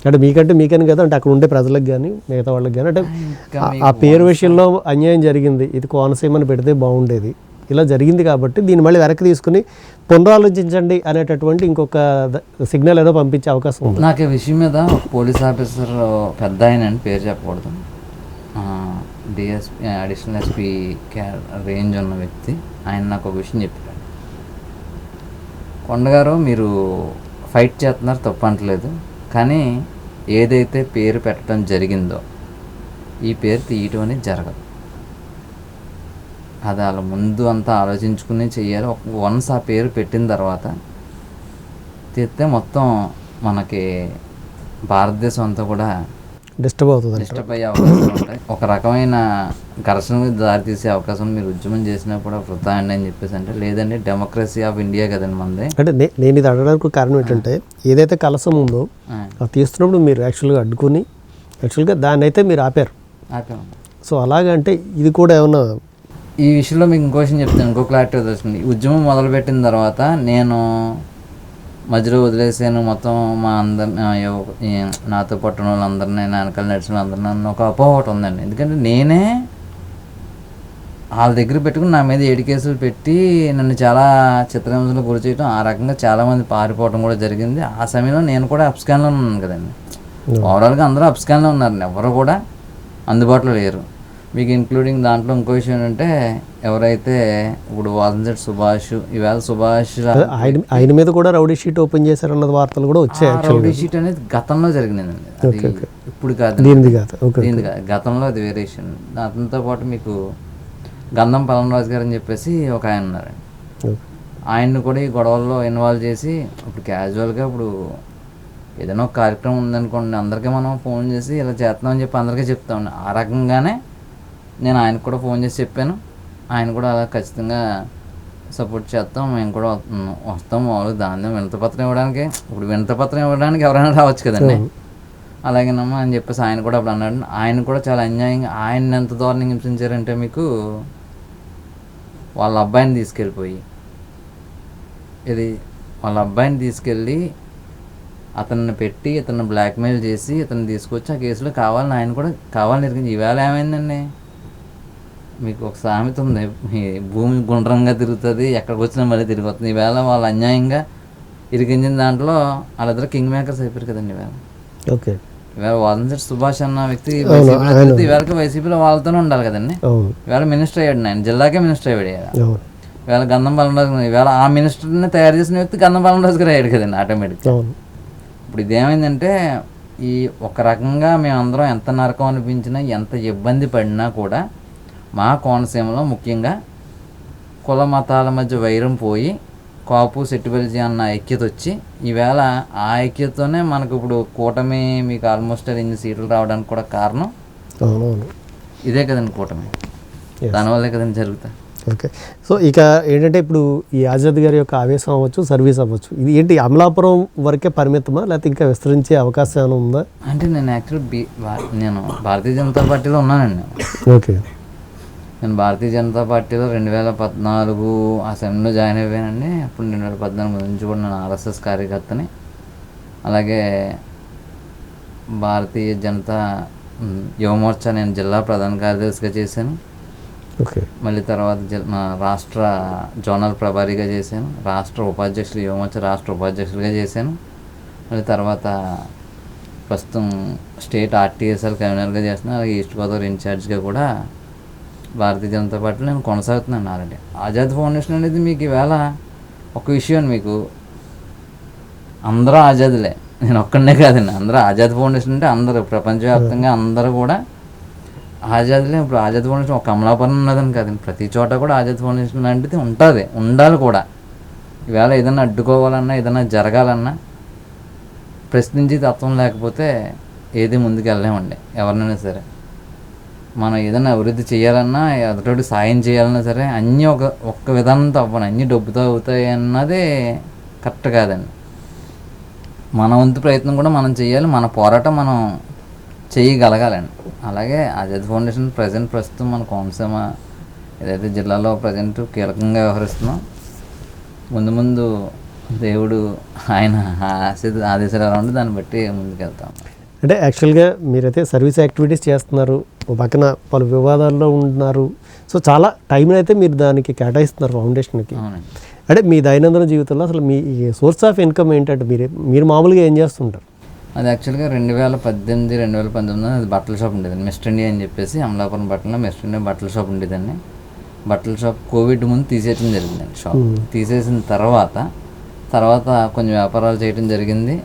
[SPEAKER 1] అంటే మీకని కదా, అంటే అక్కడ ఉండే ప్రజలకు కానీ మిగతా వాళ్ళకి కానీ, అంటే
[SPEAKER 2] ఇంకా
[SPEAKER 1] ఆ పేరు విషయంలో అన్యాయం జరిగింది, ఇది కోనసీమని పెడితే బాగుండేది, ఇలా జరిగింది కాబట్టి దీన్ని మళ్ళీ వెనక్కి తీసుకుని పునరాలోచించండి అనేటటువంటి ఇంకొక సిగ్నల్ ఏదో పంపించే అవకాశం ఉంది.
[SPEAKER 2] నాకు ఈ విషయం మీద ఒక పోలీస్ ఆఫీసర్ పెద్ద ఆయన అని పేరు చెప్పకూడదు, డిఎస్పీ అడిషనల్ ఎస్పీ రేంజ్ ఉన్న వ్యక్తి, ఆయన నాకు ఒక విషయం చెప్పాడు. కొండగారు మీరు ఫైట్ చేస్తున్నారు తప్పు అంటలేదు, కానీ ఏదైతే పేరు పెట్టడం జరిగిందో ఈ పేరు తీయటం అనేది జరగదు. అది వాళ్ళ ముందు అంతా ఆలోచించుకుని చెయ్యాలి. వన్స్ ఆ పేరు పెట్టిన తర్వాత తీస్తే మొత్తం మనకి భారతదేశం అంతా కూడా
[SPEAKER 1] డిస్టర్బ్ అవుతుంది.
[SPEAKER 2] డిస్టర్బ్ అయ్యే అవకాశం ఉంటాయి. ఒక రకమైన ఘర్షణకు దారితీసే అవకాశం, మీరు ఉద్యమం చేసినా కూడా వృధా అండి అని చెప్పేసి అంటే, లేదండి డెమోక్రసీ ఆఫ్ ఇండియా కదండి మనది.
[SPEAKER 1] అంటే నేను ఇది అడగడానికి కారణం ఏంటంటే, ఏదైతే కలసం ఉందో అది తీస్తున్నప్పుడు మీరు యాక్చువల్గా అడ్డుకుని యాక్చువల్గా దాన్ని అయితే మీరు ఆపారు. సో అలాగంటే ఇది కూడా ఏమన్నా
[SPEAKER 2] ఈ విషయంలో మీకు ఇంకో విషయం చెప్తాను, ఇంకో క్లారిటీ వస్తుంది. ఉద్యమం మొదలుపెట్టిన తర్వాత నేను మధ్యలో వదిలేసాను మొత్తం మా నాతో పట్టిన వాళ్ళందరినీ, నేను వెనకాల నడిచిన వాళ్ళందరినీ, నన్ను ఒక అపోహ ఒకటి ఉందండి. ఎందుకంటే నేనే వాళ్ళ దగ్గర పెట్టుకుని నా మీద 7 కేసులు పెట్టి నన్ను చాలా చిత్రహింసలు గురి చేయడం, ఆ రకంగా చాలామంది పారిపోవడం కూడా జరిగింది. ఆ సమయంలో నేను కూడా అప్స్కాన్లో ఉన్నాను కదండి. ఓవరాల్గా అందరూ అప్స్కాన్లో ఉన్నారండి, ఎవరు కూడా అందుబాటులో లేరు. మీకు ఇంక్లూడింగ్ దాంట్లో ఇంకో విషయం ఏంటంటే, ఎవరైతే ఇప్పుడు వాసంశెట్టి సుభాష్, ఈవేళ సుభాష్
[SPEAKER 1] ఆయన మీద కూడా రౌడీ షీట్ ఓపెన్ చేశారన్నది వార్తలు కూడా వచ్చాయి.
[SPEAKER 2] రౌడీ షీట్ అనేది గతంలో జరిగినదండి, అది ఇప్పుడు కాదు,
[SPEAKER 1] దీనిది కాదు.
[SPEAKER 2] గతంలో అది వేరే విషయం. దాంతో పాటు మీకు గంధం పలమరాజు గారు అని చెప్పేసి ఒక ఆయన ఉన్నారండి. ఆయన్ని కూడా ఈ గొడవల్లో ఇన్వాల్వ్ చేసి, ఇప్పుడు క్యాజువల్గా ఇప్పుడు ఏదైనా ఒక కార్యక్రమం ఉందనుకోండి, అందరికీ మనం ఫోన్ చేసి ఇలా చేస్తున్నామని చెప్పి అందరికీ చెప్తామండి. ఆ రకంగానే నేను ఆయనకు కూడా ఫోన్ చేసి చెప్పాను. ఆయన కూడా అలా ఖచ్చితంగా సపోర్ట్ చేస్తాం, మేము కూడా వస్తాం. మామూలుగా దాన్ని వినతపత్రం ఇవ్వడానికి, ఇప్పుడు వినతపత్రం ఇవ్వడానికి ఎవరైనా రావచ్చు కదండి, అలాగేనమ్మా అని చెప్పేసి ఆయన కూడా అప్పుడు అన్నాడు. ఆయన కూడా చాలా అన్యాయంగా, ఆయన ఎంత దారుణంగా హింసించారంటే, మీకు వాళ్ళ అబ్బాయిని తీసుకెళ్ళిపోయి, వాళ్ళ అబ్బాయిని తీసుకెళ్ళి అతన్ని పెట్టి అతన్ని బ్లాక్మెయిల్ చేసి అతన్ని తీసుకొచ్చి ఆ కేసులో కావాలని ఆయన కూడా కావాలని ఇరికింది. ఈవేళ ఏమైందండి, మీకు ఒక సామెత ఉంది, భూమి గుండ్రంగా తిరుగుతుంది, ఎక్కడికి వచ్చినా మళ్ళీ తిరిగి వస్తుంది. ఈవేళ వాళ్ళు అన్యాయంగా ఇరికించిన దాంట్లో వాళ్ళిద్దరు కింగ్ మేకర్స్ అయిపోయారు కదండి. ఈవేళ వాసంశెట్టి సుభాష్ అన్న వ్యక్తి ఈవేళకి వైసీపీలో వాళ్ళతోనే ఉండాలి కదండి. ఈవేళ మినిస్టర్ అయ్యాడు, ఆయన జిల్లాకే మినిస్టర్ అయ్యాడు. ఈవేళ గంధం పలమరాజు, ఈవేళ ఆ మినిస్టర్ని తయారు చేసిన వ్యక్తి గంధం పలమరాజు గారు అయ్యాడు కదండి ఆటోమేటిక్గా. ఇప్పుడు ఇదేమైందంటే, ఈ ఒక రకంగా మేమందరం ఎంత నరకం అనిపించినా, ఎంత ఇబ్బంది పడినా కూడా మా కోనసీమలో ముఖ్యంగా కుల మతాల మధ్య వైరం పోయి కాపు సెట్టిబలిజీ అన్న ఐక్యత వచ్చి, ఈవేళ ఆ ఐక్యతతోనే మనకు ఇప్పుడు కూటమి మీకు ఆల్మోస్ట్ 2 సీట్లు రావడానికి కూడా కారణం ఇదే కదండి, కూటమి. దానివల్లే కదండి జరుగుతాయి.
[SPEAKER 1] ఓకే. సో ఇక ఏంటంటే, ఇప్పుడు ఈ ఆజాద్ గారి యొక్క ఆవేశం అవ్వచ్చు, సర్వీస్ అవ్వచ్చు, ఇది ఏంటి అమలాపురం వరకే పరిమితమా, లేకపోతే ఇంకా విస్తరించే అవకాశం ఏమైనా ఉందా?
[SPEAKER 2] అంటే నేను యాక్చువల్లీ నేను భారతీయ జనతా పార్టీలో ఉన్నానండి.
[SPEAKER 1] ఓకే.
[SPEAKER 2] నేను భారతీయ జనతా పార్టీలో 2014 ఆ సమయంలో జాయిన్ అయిపోయానండి. అప్పుడు 2014 నుంచి కూడా నేను ఆర్ఎస్ఎస్ కార్యకర్తని. అలాగే భారతీయ జనతా యువమోర్చా నేను జిల్లా ప్రధాన కార్యదర్శిగా చేశాను. మళ్ళీ తర్వాత రాష్ట్ర జోనల్ ప్రభారీగా చేశాను, రాష్ట్ర ఉపాధ్యక్షులు యువమోర్చా రాష్ట్ర ఉపాధ్యక్షులుగా చేశాను. మళ్ళీ తర్వాత ప్రస్తుతం స్టేట్ ఆర్టీఎస్ఎల్ కన్వీనర్గా చేస్తున్నాను. అలాగే ఈస్ట్ గోదావరి ఇన్ఛార్జ్గా కూడా భారతీయ జనతా పార్టీలో నేను కొనసాగుతున్నాను. ఆల్రెడీ ఆజాద్ ఫౌండేషన్ అనేది మీకు ఈవేళ ఒక విషయం, మీకు అందరూ ఆజాదులే, నేను ఒక్కడనే కాదండి, అందరూ ఆజాద్ ఫౌండేషన్ అంటే అందరూ ప్రపంచవ్యాప్తంగా అందరూ కూడా ఆజాద్లే. ఇప్పుడు ఆజాద్ ఫౌండేషన్ ఒక అమలాపురం ఉన్నదని కాదండి, ప్రతి చోట కూడా ఆజాద్ ఫౌండేషన్ లాంటిది ఉంటుంది, ఉండాలి కూడా. ఈవేళ ఏదైనా అడ్డుకోవాలన్నా, ఏదైనా జరగాలన్నా ప్రశ్నించే తత్వం లేకపోతే ఏది ముందుకు వెళ్ళలేమండి. ఎవరినైనా సరే మనం ఏదైనా అభివృద్ధి చేయాలన్నా, ఎదుటి సాయం చేయాలన్నా సరే అన్నీ ఒక్క విధానంతో అవ్వను, అన్నీ డబ్బుతో అవుతాయి అన్నది కరెక్ట్ కాదండి. మన వంతు ప్రయత్నం కూడా మనం చేయాలి, మన పోరాటం మనం చేయగలగాలండి. అలాగే ఆజాద్ ఫౌండేషన్ ప్రస్తుతం మన కోనసీమ ఏదైతే జిల్లాలో ప్రజెంట్ కీలకంగా వ్యవహరిస్తున్నాం. ముందు దేవుడు ఆయన ఆదేశాలు ఎలా ఉంటే దాన్ని బట్టి ముందుకు వెళ్తాం.
[SPEAKER 1] అంటే యాక్చువల్గా మీరైతే సర్వీస్ యాక్టివిటీస్ చేస్తున్నారు, ఓ పక్కన పలు వివాదాల్లో ఉంటున్నారు, సో చాలా టైం అయితే మీరు దానికి కేటాయిస్తున్నారు ఫౌండేషన్కి.
[SPEAKER 2] అవునండి.
[SPEAKER 1] అంటే మీ దైనందిన జీవితంలో అసలు మీ సోర్స్ ఆఫ్ ఇన్కమ్ ఏంటంటే మీరు మామూలుగా ఏం చేస్తుంటారు?
[SPEAKER 2] అది యాక్చువల్గా 2018, 2019 అది బట్టల షాప్ ఉండేదండి, మిస్టర్ ఇండియా అని చెప్పేసి అమలాపురం బట్టలో మిస్టర్ ఇండియా బట్టల షాప్ ఉండేదండి. బట్టల షాప్ కోవిడ్ ముందు తీసేయడం జరిగిందండి. షాప్ తీసేసిన తర్వాత కొంచెం వ్యాపారాలు చేయడం జరిగింది.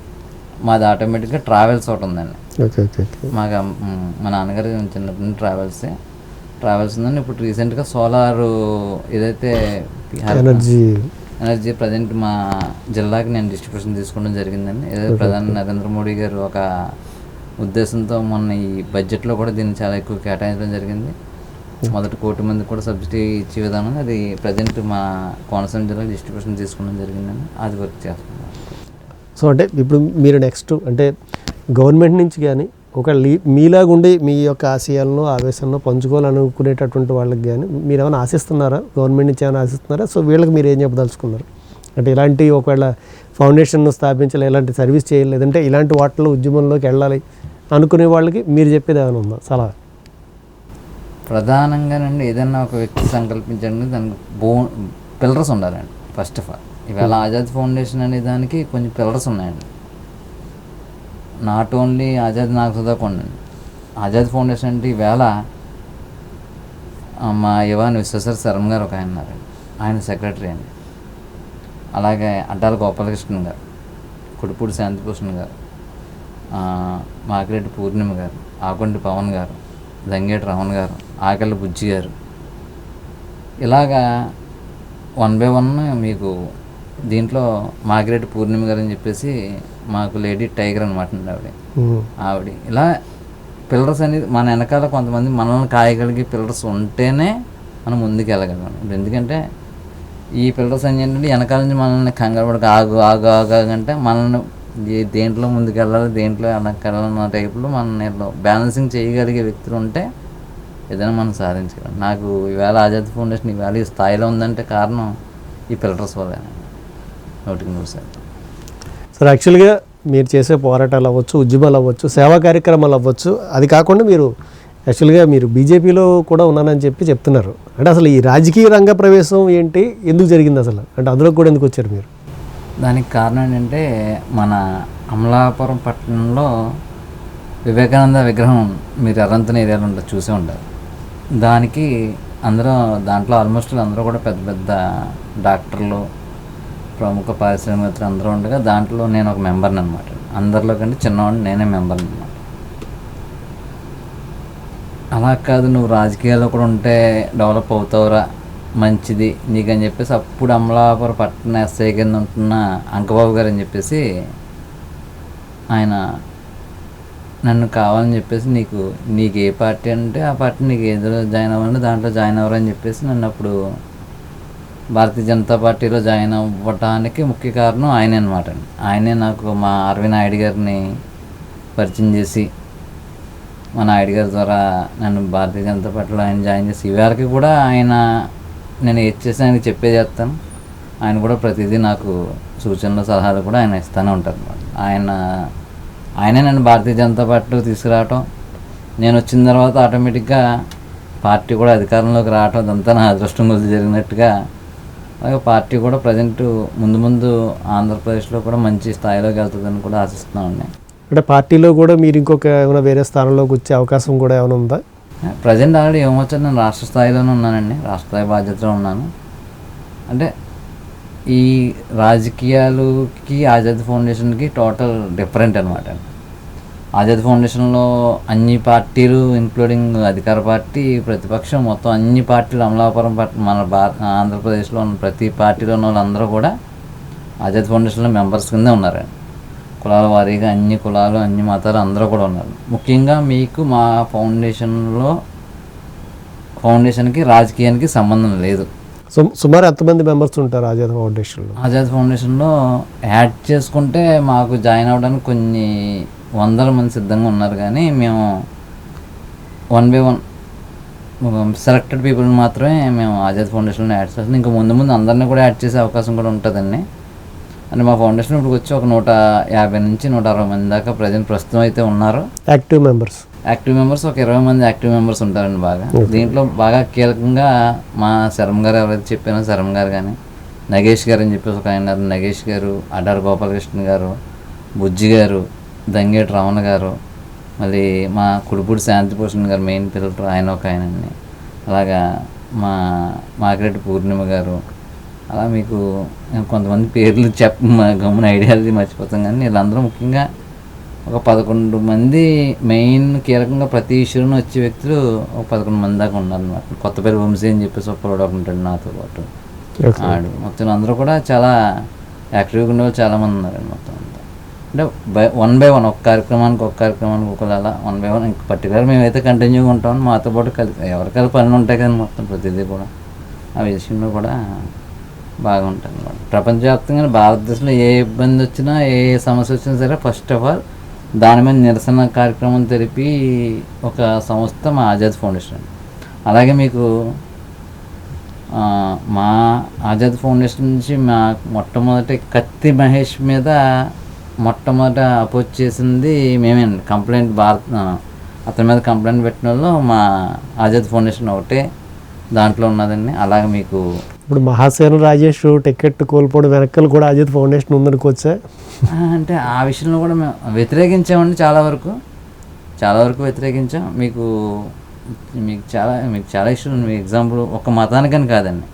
[SPEAKER 2] మాది ఆటోమేటిక్గా ట్రావెల్స్ ఒకటి ఉందండి. మాకు మా నాన్నగారు చిన్నప్పటి నుంచి ట్రావెల్స్ ఉందండి. ఇప్పుడు రీసెంట్గా సోలార్ ఏదైతే ఎనర్జీ ప్రజెంట్ మా జిల్లాకి నేను డిస్ట్రిబ్యూషన్ తీసుకోవడం జరిగిందండి. ఏదైతే ప్రధాని నరేంద్ర మోడీ గారు ఒక ఉద్దేశంతో మొన్న ఈ బడ్జెట్లో కూడా దీన్ని చాలా ఎక్కువ కేటాయించడం జరిగింది. మొదటి 1 కోటి మంది కూడా సబ్సిడీ ఇచ్చే విధానం అది ప్రజెంట్ మా కోనసీమ జిల్లా డిస్ట్రిబ్యూషన్ తీసుకోవడం జరిగిందని అది వర్క్ చేస్తున్నాం.
[SPEAKER 1] సో అంటే ఇప్పుడు మీరు నెక్స్ట్ అంటే గవర్నమెంట్ నుంచి కానీ ఒక మీలాగుండి మీ యొక్క ఆశయాలను ఆవేశాలను పంచుకోవాలనుకునేటటువంటి వాళ్ళకి కానీ మీరు ఏమైనా ఆశిస్తున్నారా? గవర్నమెంట్ నుంచి ఏమైనా ఆశిస్తున్నారా? సో వీళ్ళకి మీరు ఏం చెప్పదలుచుకున్నారు? అంటే ఇలాంటి ఒకవేళ ఫౌండేషన్ను స్థాపించాలి, ఇలాంటి సర్వీస్ చేయాలి, లేదంటే ఇలాంటి వాటిలో ఉద్యమంలోకి వెళ్ళాలి అనుకునే వాళ్ళకి మీరు చెప్పేది ఏమైనా ఉందా సలహా?
[SPEAKER 2] ప్రధానంగానండి ఏదైనా ఒక వ్యక్తి సంకల్పించండి దానికి పిల్లర్స్ ఉండాలండి. ఫస్ట్ ఆఫ్ ఆల్ ఈవేళ ఆజాద్ ఫౌండేషన్ అనే దానికి కొంచెం పిల్లర్స్ ఉన్నాయండి. నాట్ ఓన్లీ ఆజాద్ నాగసుధాకొండ అండి, ఆజాద్ ఫౌండేషన్ అంటే ఈవేళ మా యువాన్ విశ్వేశ్వర శర్మ గారు ఒక ఆయన ఉన్నారండి, ఆయన సెక్రటరీ అండి. అలాగే అడ్డాల గోపాలకృష్ణ గారు, కుడిపూడి శాంతిభూషణ్ గారు, మాకిరెడ్డి పూర్ణిమ గారు, ఆకొంటి పవన్ గారు, దంగేటి రమణ గారు, ఆకెళ్ళ బుజ్జి గారు, ఇలాగా 1 by 1 మీకు దీంట్లో మాకిరెడ్డి పూర్ణిమ గారు అని చెప్పేసి మాకు లేడీ టైగర్ అనమాట అండి ఆవిడ. ఇలా పిల్లర్స్ అనేది మన వెనకాల కొంతమంది మనల్ని కాయగలిగే పిల్లర్స్ ఉంటేనే మనం ముందుకు వెళ్ళగలం. ఎందుకంటే ఈ పిల్లర్స్ అని ఏంటంటే వెనకాల నుంచి మనల్ని కంగారు పడక ఆగు అంటే మనల్ని దేంట్లో ముందుకు వెళ్ళాలి, దేంట్లో వెనకాలన్న టైప్లో మనల్ని బ్యాలెన్సింగ్ చేయగలిగే వ్యక్తులు ఉంటే ఏదైనా మనం సాధించగలం. నాకు ఈవేళ ఆజాద్ ఫౌండేషన్ ఈవేళ ఈ స్థాయిలో ఉందంటే కారణం ఈ పిల్లర్స్ వల్ల 100%.
[SPEAKER 1] సార్ యాక్చువల్గా మీరు చేసే పోరాటాలు అవ్వచ్చు, ఉద్యమాలు అవ్వచ్చు, సేవా కార్యక్రమాలు అవ్వచ్చు, అది కాకుండా మీరు యాక్చువల్గా మీరు బీజేపీలో కూడా ఉన్నానని చెప్తున్నారు. అంటే అసలు ఈ రాజకీయ రంగ ప్రవేశం ఏంటి, ఎందుకు జరిగింది అసలు, అంటే అందులో కూడా ఎందుకు వచ్చారు మీరు?
[SPEAKER 2] దానికి కారణం ఏంటంటే మన అమలాపురం పట్టణంలో వివేకానంద విగ్రహం మీరు ఎర్రంతన ఏరియాలో ఉంటుంది, చూసే ఉంటారు. దానికి దాంట్లో ఆల్మోస్ట్ అందరూ కూడా పెద్ద పెద్ద డాక్టర్లు, ప్రముఖ పారిశ్రామికవేత్తలు అందరూ ఉండగా దాంట్లో నేను ఒక మెంబర్ని అనమాట. అందరిలో కంటే చిన్నవాడిని, నేనే మెంబర్ని అనమాట. అలా కాదు, నువ్వు రాజకీయాల్లో కూడా ఉంటే డెవలప్ అవుతావురా, మంచిది నీకని చెప్పేసి అప్పుడు అమలాపురం పట్టణ ఎస్ఐ కింద ఉంటున్న అంకబాబు గారు అని చెప్పేసి ఆయన నన్ను కావాలని చెప్పేసి నీకు ఏ పార్టీ అంటే ఆ పార్టీ నీకు ఏదో జాయిన్ అవ్వాలంటే దాంట్లో జాయిన్ అవ్వరని చెప్పేసి నన్ను అప్పుడు భారతీయ జనతా పార్టీలో జాయిన్ అవ్వటానికి ముఖ్య కారణం ఆయనే అనమాట. ఆయనే నాకు మా ఆర్వి నాయుడు గారిని పరిచయం చేసి మా నాయుడు గారి ద్వారా నన్ను భారతీయ జనతా పార్టీలో ఆయన జాయిన్ చేసి ఇవాళకి కూడా ఆయన నేను ఏది చేసి ఆయనకి చెప్పే చేస్తాను. ఆయన కూడా ప్రతిదీ నాకు సూచనలు సలహాలు కూడా ఆయన ఇస్తూనే ఉంటారు అనమాట. ఆయనే నన్ను భారతీయ జనతా పార్టీలో తీసుకురావటం, నేను వచ్చిన తర్వాత ఆటోమేటిక్గా పార్టీ కూడా అధికారంలోకి రావటం, అదంతా నా అదృష్టం కొద్ది జరిగినట్టుగా. అలాగే పార్టీ కూడా ప్రజెంట్ ముందు ఆంధ్రప్రదేశ్లో కూడా మంచి స్థాయిలోకి వెళ్తుందని కూడా ఆశిస్తున్నామండి.
[SPEAKER 1] అంటే పార్టీలో కూడా మీరు ఇంకొక ఏమైనా వేరే స్థానంలోకి వచ్చే అవకాశం కూడా ఏమైనా ఉందా?
[SPEAKER 2] ప్రజెంట్ ఆల్రెడీ ఏమొచ్చారు, నేను రాష్ట్ర స్థాయిలోనే ఉన్నానండి, రాష్ట్ర స్థాయి బాధ్యతలో ఉన్నాను. అంటే ఈ రాజకీయాలకి ఆజాద్ ఫౌండేషన్కి టోటల్ డిఫరెంట్ అనమాట. ఆజాద్ ఫౌండేషన్లో అన్ని పార్టీలు ఇంక్లూడింగ్ అధికార పార్టీ, ప్రతిపక్షం, మొత్తం అన్ని పార్టీలు అమలాపురం మన ఆంధ్రప్రదేశ్లో ఉన్న ప్రతి పార్టీలో ఉన్న వాళ్ళందరూ కూడా ఆజాద్ ఫౌండేషన్లో మెంబర్స్ కిందే ఉన్నారండి. కులాల వారీగా అన్ని కులాలు, అన్ని మతాలు అందరూ కూడా ఉన్నారు. ముఖ్యంగా మీకు మా ఫౌండేషన్కి రాజకీయానికి సంబంధం లేదు.
[SPEAKER 1] సుమారు ఎంతమంది మెంబర్స్ ఉంటారు ఆజాద్ ఫౌండేషన్లో?
[SPEAKER 2] ఆజాద్ ఫౌండేషన్లో యాడ్ చేసుకుంటే మాకు జాయిన్ అవ్వడానికి కొన్ని వందల మంది సిద్ధంగా ఉన్నారు, కానీ మేము 1 by 1 సెలెక్టెడ్ పీపుల్ మాత్రమే మేము ఆజాద్ ఫౌండేషన్లో యాడ్ చేస్తాం. ఇంకా ముందు అందరినీ కూడా యాడ్ చేసే అవకాశం కూడా ఉంటుందండి. అంటే మా ఫౌండేషన్ ఇప్పుడు వచ్చి ఒక 150 నుంచి 160 మంది దాకా ప్రస్తుతం అయితే ఉన్నారు.
[SPEAKER 1] యాక్టివ్ మెంబర్స్
[SPEAKER 2] ఒక 20 మంది యాక్టివ్ మెంబర్స్ ఉంటారండి. బాగా దీంట్లో బాగా కీలకంగా మా శర్మ గారు ఎవరైతే చెప్పారో శర్మ గారు కానీ, నగేష్ గారు అని చెప్పేసి ఒక ఆయన, నగేష్ గారు, అడ్డారు గోపాలకృష్ణ గారు, బుజ్జి గారు, దంగేటి రమణ గారు, మళ్ళీ మా కుడిపూడి శాంతిభూషణ్ గారు మెయిన్ పిల్లలు ఆయన ఒక ఆయనండి. అలాగా మా మాకిరెడ్డి పూర్ణిమ గారు, అలా మీకు కొంతమంది పేర్లు గమ్మున ఐడియాలజీ మర్చిపోతాం. కానీ వీళ్ళందరూ ముఖ్యంగా ఒక 11 మంది మెయిన్ కీలకంగా ప్రతి ఇష్యూలో వచ్చే వ్యక్తులు ఒక 11 మంది దాకా ఉన్నారనమాట. కొత్తపల్లి వంశీ అని చెప్పేసి ఒక ప్రోడక్ట్ ఉంటాడు నాతో పాటు. ఆడు మొత్తం అందరూ కూడా చాలా యాక్టివ్గా ఉండేవాళ్ళు చాలామంది ఉన్నారండి. మొత్తం అంతా అంటే 1 by 1 ఒక కార్యక్రమానికి ఒకళ్ళు అలా 1 by 1 ఇంకా పర్టికులర్ మేమైతే కంటిన్యూగా ఉంటాం. మాతో పాటు కలిసి ఎవరికైనా పనులు ఉంటాయి కానీ మొత్తం ప్రతిదీ కూడా ఆ విషయంలో కూడా బాగుంటుంది అన్నమాట. ప్రపంచవ్యాప్తంగా భారతదేశంలో ఏ ఇబ్బంది వచ్చినా ఏ సమస్య వచ్చినా సరే ఫస్ట్ ఆఫ్ ఆల్ దాని మీద నిరసన కార్యక్రమం తెలిపి ఒక సంస్థ మా ఆజాద్ ఫౌండేషన్. అలాగే మీకు మా ఆజాద్ ఫౌండేషన్ నుంచి మా మొట్టమొదటి కత్తి మహేష్ మీద మొట్టమొదట అపోజ్ చేసింది మేమేనండి. కంప్లైంట్ అతని మీద కంప్లైంట్ పెట్టిన వాళ్ళు మా ఆజాద్ ఫౌండేషన్ ఒకటే దాంట్లో ఉన్నదండి. అలాగే మీకు
[SPEAKER 1] ఇప్పుడు మహాసేన రాజేష్ టికెట్ కోల్పోవడం వెనకాల కూడా ఆజాద్ ఫౌండేషన్ ఉందనుకోవచ్చా?
[SPEAKER 2] అంటే ఆ విషయంలో కూడా మేము వ్యతిరేకించామండి. చాలా వరకు వ్యతిరేకించాం. మీకు చాలా ఇష్యూలు. మీకు ఎగ్జాంపుల్ ఒక మతానికని కాదండి,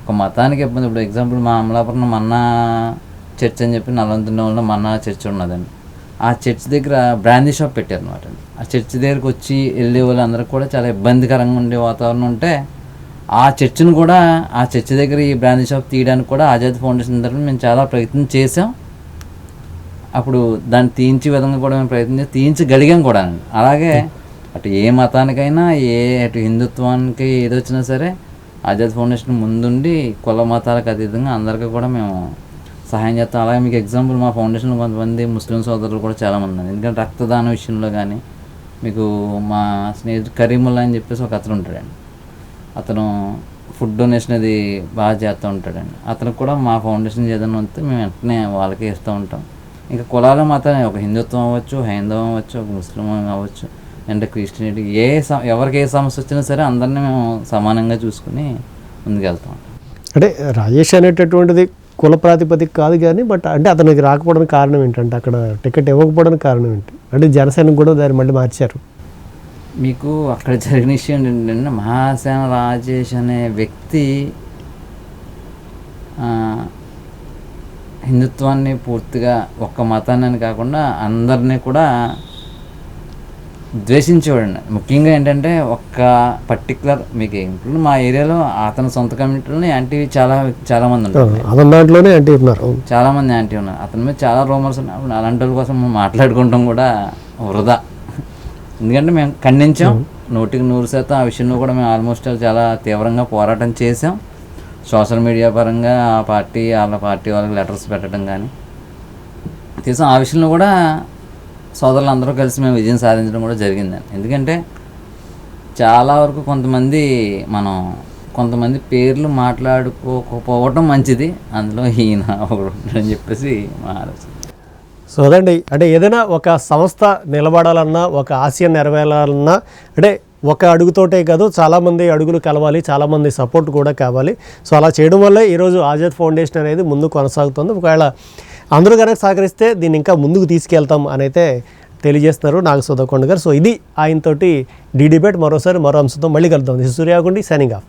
[SPEAKER 2] ఒక మతానికి ఇబ్బంది. ఇప్పుడు ఎగ్జాంపుల్ మా అమలాపురం మన్నా చర్చ్ అని చెప్పి నల్లంతుల్లో మన్నా చర్చ్ ఉన్నదండి. ఆ చర్చ్ దగ్గర బ్రాందీ షాప్ పెట్టారు అనమాట. ఆ చర్చ్ దగ్గరకు వచ్చి వెళ్ళే వాళ్ళందరికీ కూడా చాలా ఇబ్బందికరంగా ఉండే వాతావరణం ఉంటే ఆ చర్చ్ దగ్గర ఈ బ్రాందీ షాప్ తీయడానికి కూడా ఆజాద్ ఫౌండేషన్ తరఫున మేము చాలా ప్రయత్నం చేసాం. అప్పుడు దాన్ని తీయించే విధంగా కూడా మేము ప్రయత్నం చేసి తీయించగలిగాం కూడా. అలాగే అటు ఏ మతానికైనా అటు హిందుత్వానికి ఏది వచ్చినా సరే ఆజాద్ ఫౌండేషన్ ముందుండి కుల మతాలకు అతీతంగా అందరికీ కూడా మేము సహాయం చేస్తాం. అలాగే మీకు ఎగ్జాంపుల్ మా ఫౌండేషన్లో కొంతమంది ముస్లిం సోదరులు కూడా చాలామంది ఉన్నారు. ఎందుకంటే రక్తదానం విషయంలో కానీ మీకు మా స్నేహితుడు కరీముల్లా అని చెప్పేసి ఒక అతను ఉంటాడండి. అతను ఫుడ్ డొనేషన్ అది బాగా చేస్తూ ఉంటాడండి. అతనికి కూడా మా ఫౌండేషన్ ఏదైనా వస్తే మేము వెంటనే వాళ్ళకి ఇస్తూ ఉంటాం. ఇంకా కులాల మాత్రమే ఒక హిందుత్వం అవ్వచ్చు, హైందవం అవ్వచ్చు, ఒక ముస్లిం అవ్వచ్చు, అంటే క్రిస్టియనిటీ ఎవరికి ఏ సమస్య వచ్చినా సరే అందరినీ మేము సమానంగా చూసుకుని ముందుకెళ్తాం.
[SPEAKER 1] అంటే రాజేష్ అనేటటువంటిది కుల ప్రాతిపదిక కాదు కానీ అంటే అతనికి రాకపోవడానికి కారణం ఏంటంటే అక్కడ టికెట్ ఇవ్వకపోవడానికి కారణం ఏంటి? అంటే జనసేనకు కూడా దాన్ని మళ్ళీ మార్చారు.
[SPEAKER 2] మీకు అక్కడ జరిగిన విషయం ఏంటంటే మహాసేన రాజేష్ అనే వ్యక్తి హిందుత్వాన్ని పూర్తిగా ఒక్క మతాన్ని కాకుండా అందరినీ కూడా ద్వేషించేవాడండి. ముఖ్యంగా ఏంటంటే ఒక్క పర్టికులర్ మీకు ఇప్పుడు మా ఏరియాలో అతని సొంత కమ్యూనిటీలో యాంటీ చాలామంది ఉంటారు.
[SPEAKER 1] దాంట్లోనే యాంటీ ఉన్నారు,
[SPEAKER 2] చాలామంది యాంటీ ఉన్నారు. అతని మీద చాలా రూమర్స్ ఉన్నాయి. అలాంటి వాళ్ళ కోసం మేము మాట్లాడుకుంటాం కూడా వృధా. ఎందుకంటే మేము ఖండించాం 100% ఆ విషయంలో కూడా మేము ఆల్మోస్ట్ చాలా తీవ్రంగా పోరాటం చేసాం. సోషల్ మీడియా పరంగా వాళ్ళ పార్టీ వాళ్ళకి లెటర్స్ పెట్టడం కానీ చేసాం. ఆ విషయంలో కూడా సోదరులు అందరూ కలిసి మేము విజయం సాధించడం కూడా జరిగిందండి. ఎందుకంటే చాలా వరకు కొంతమంది పేర్లు మాట్లాడుకోకపోవటం మంచిది, అందులో ఈయన ఒకడు అని చెప్పేసి మా ఆలోచన.
[SPEAKER 1] సో అదండి, అంటే ఏదైనా ఒక సంస్థ నిలబడాలన్నా, ఒక ఆశయం నెరవేరాలన్నా అంటే ఒక అడుగుతోటే కాదు, చాలామంది అడుగులు కలవాలి, చాలామంది సపోర్ట్ కూడా కావాలి. సో అలా చేయడం వల్లే ఈరోజు ఆజాద్ ఫౌండేషన్ అనేది ముందుకు కొనసాగుతుంది. ఒకవేళ అందరూ కనుక సహకరిస్తే దీన్ని ఇంకా ముందుకు తీసుకెళ్తాం అని అయితే తెలియజేస్తున్నారు నాగ సుధాకొండ గారు. సో ఇది ఆయనతోటి డిబేట్. మరో అంశంతో మళ్ళీ కలుద్దాం. This is Suryagundi signing of.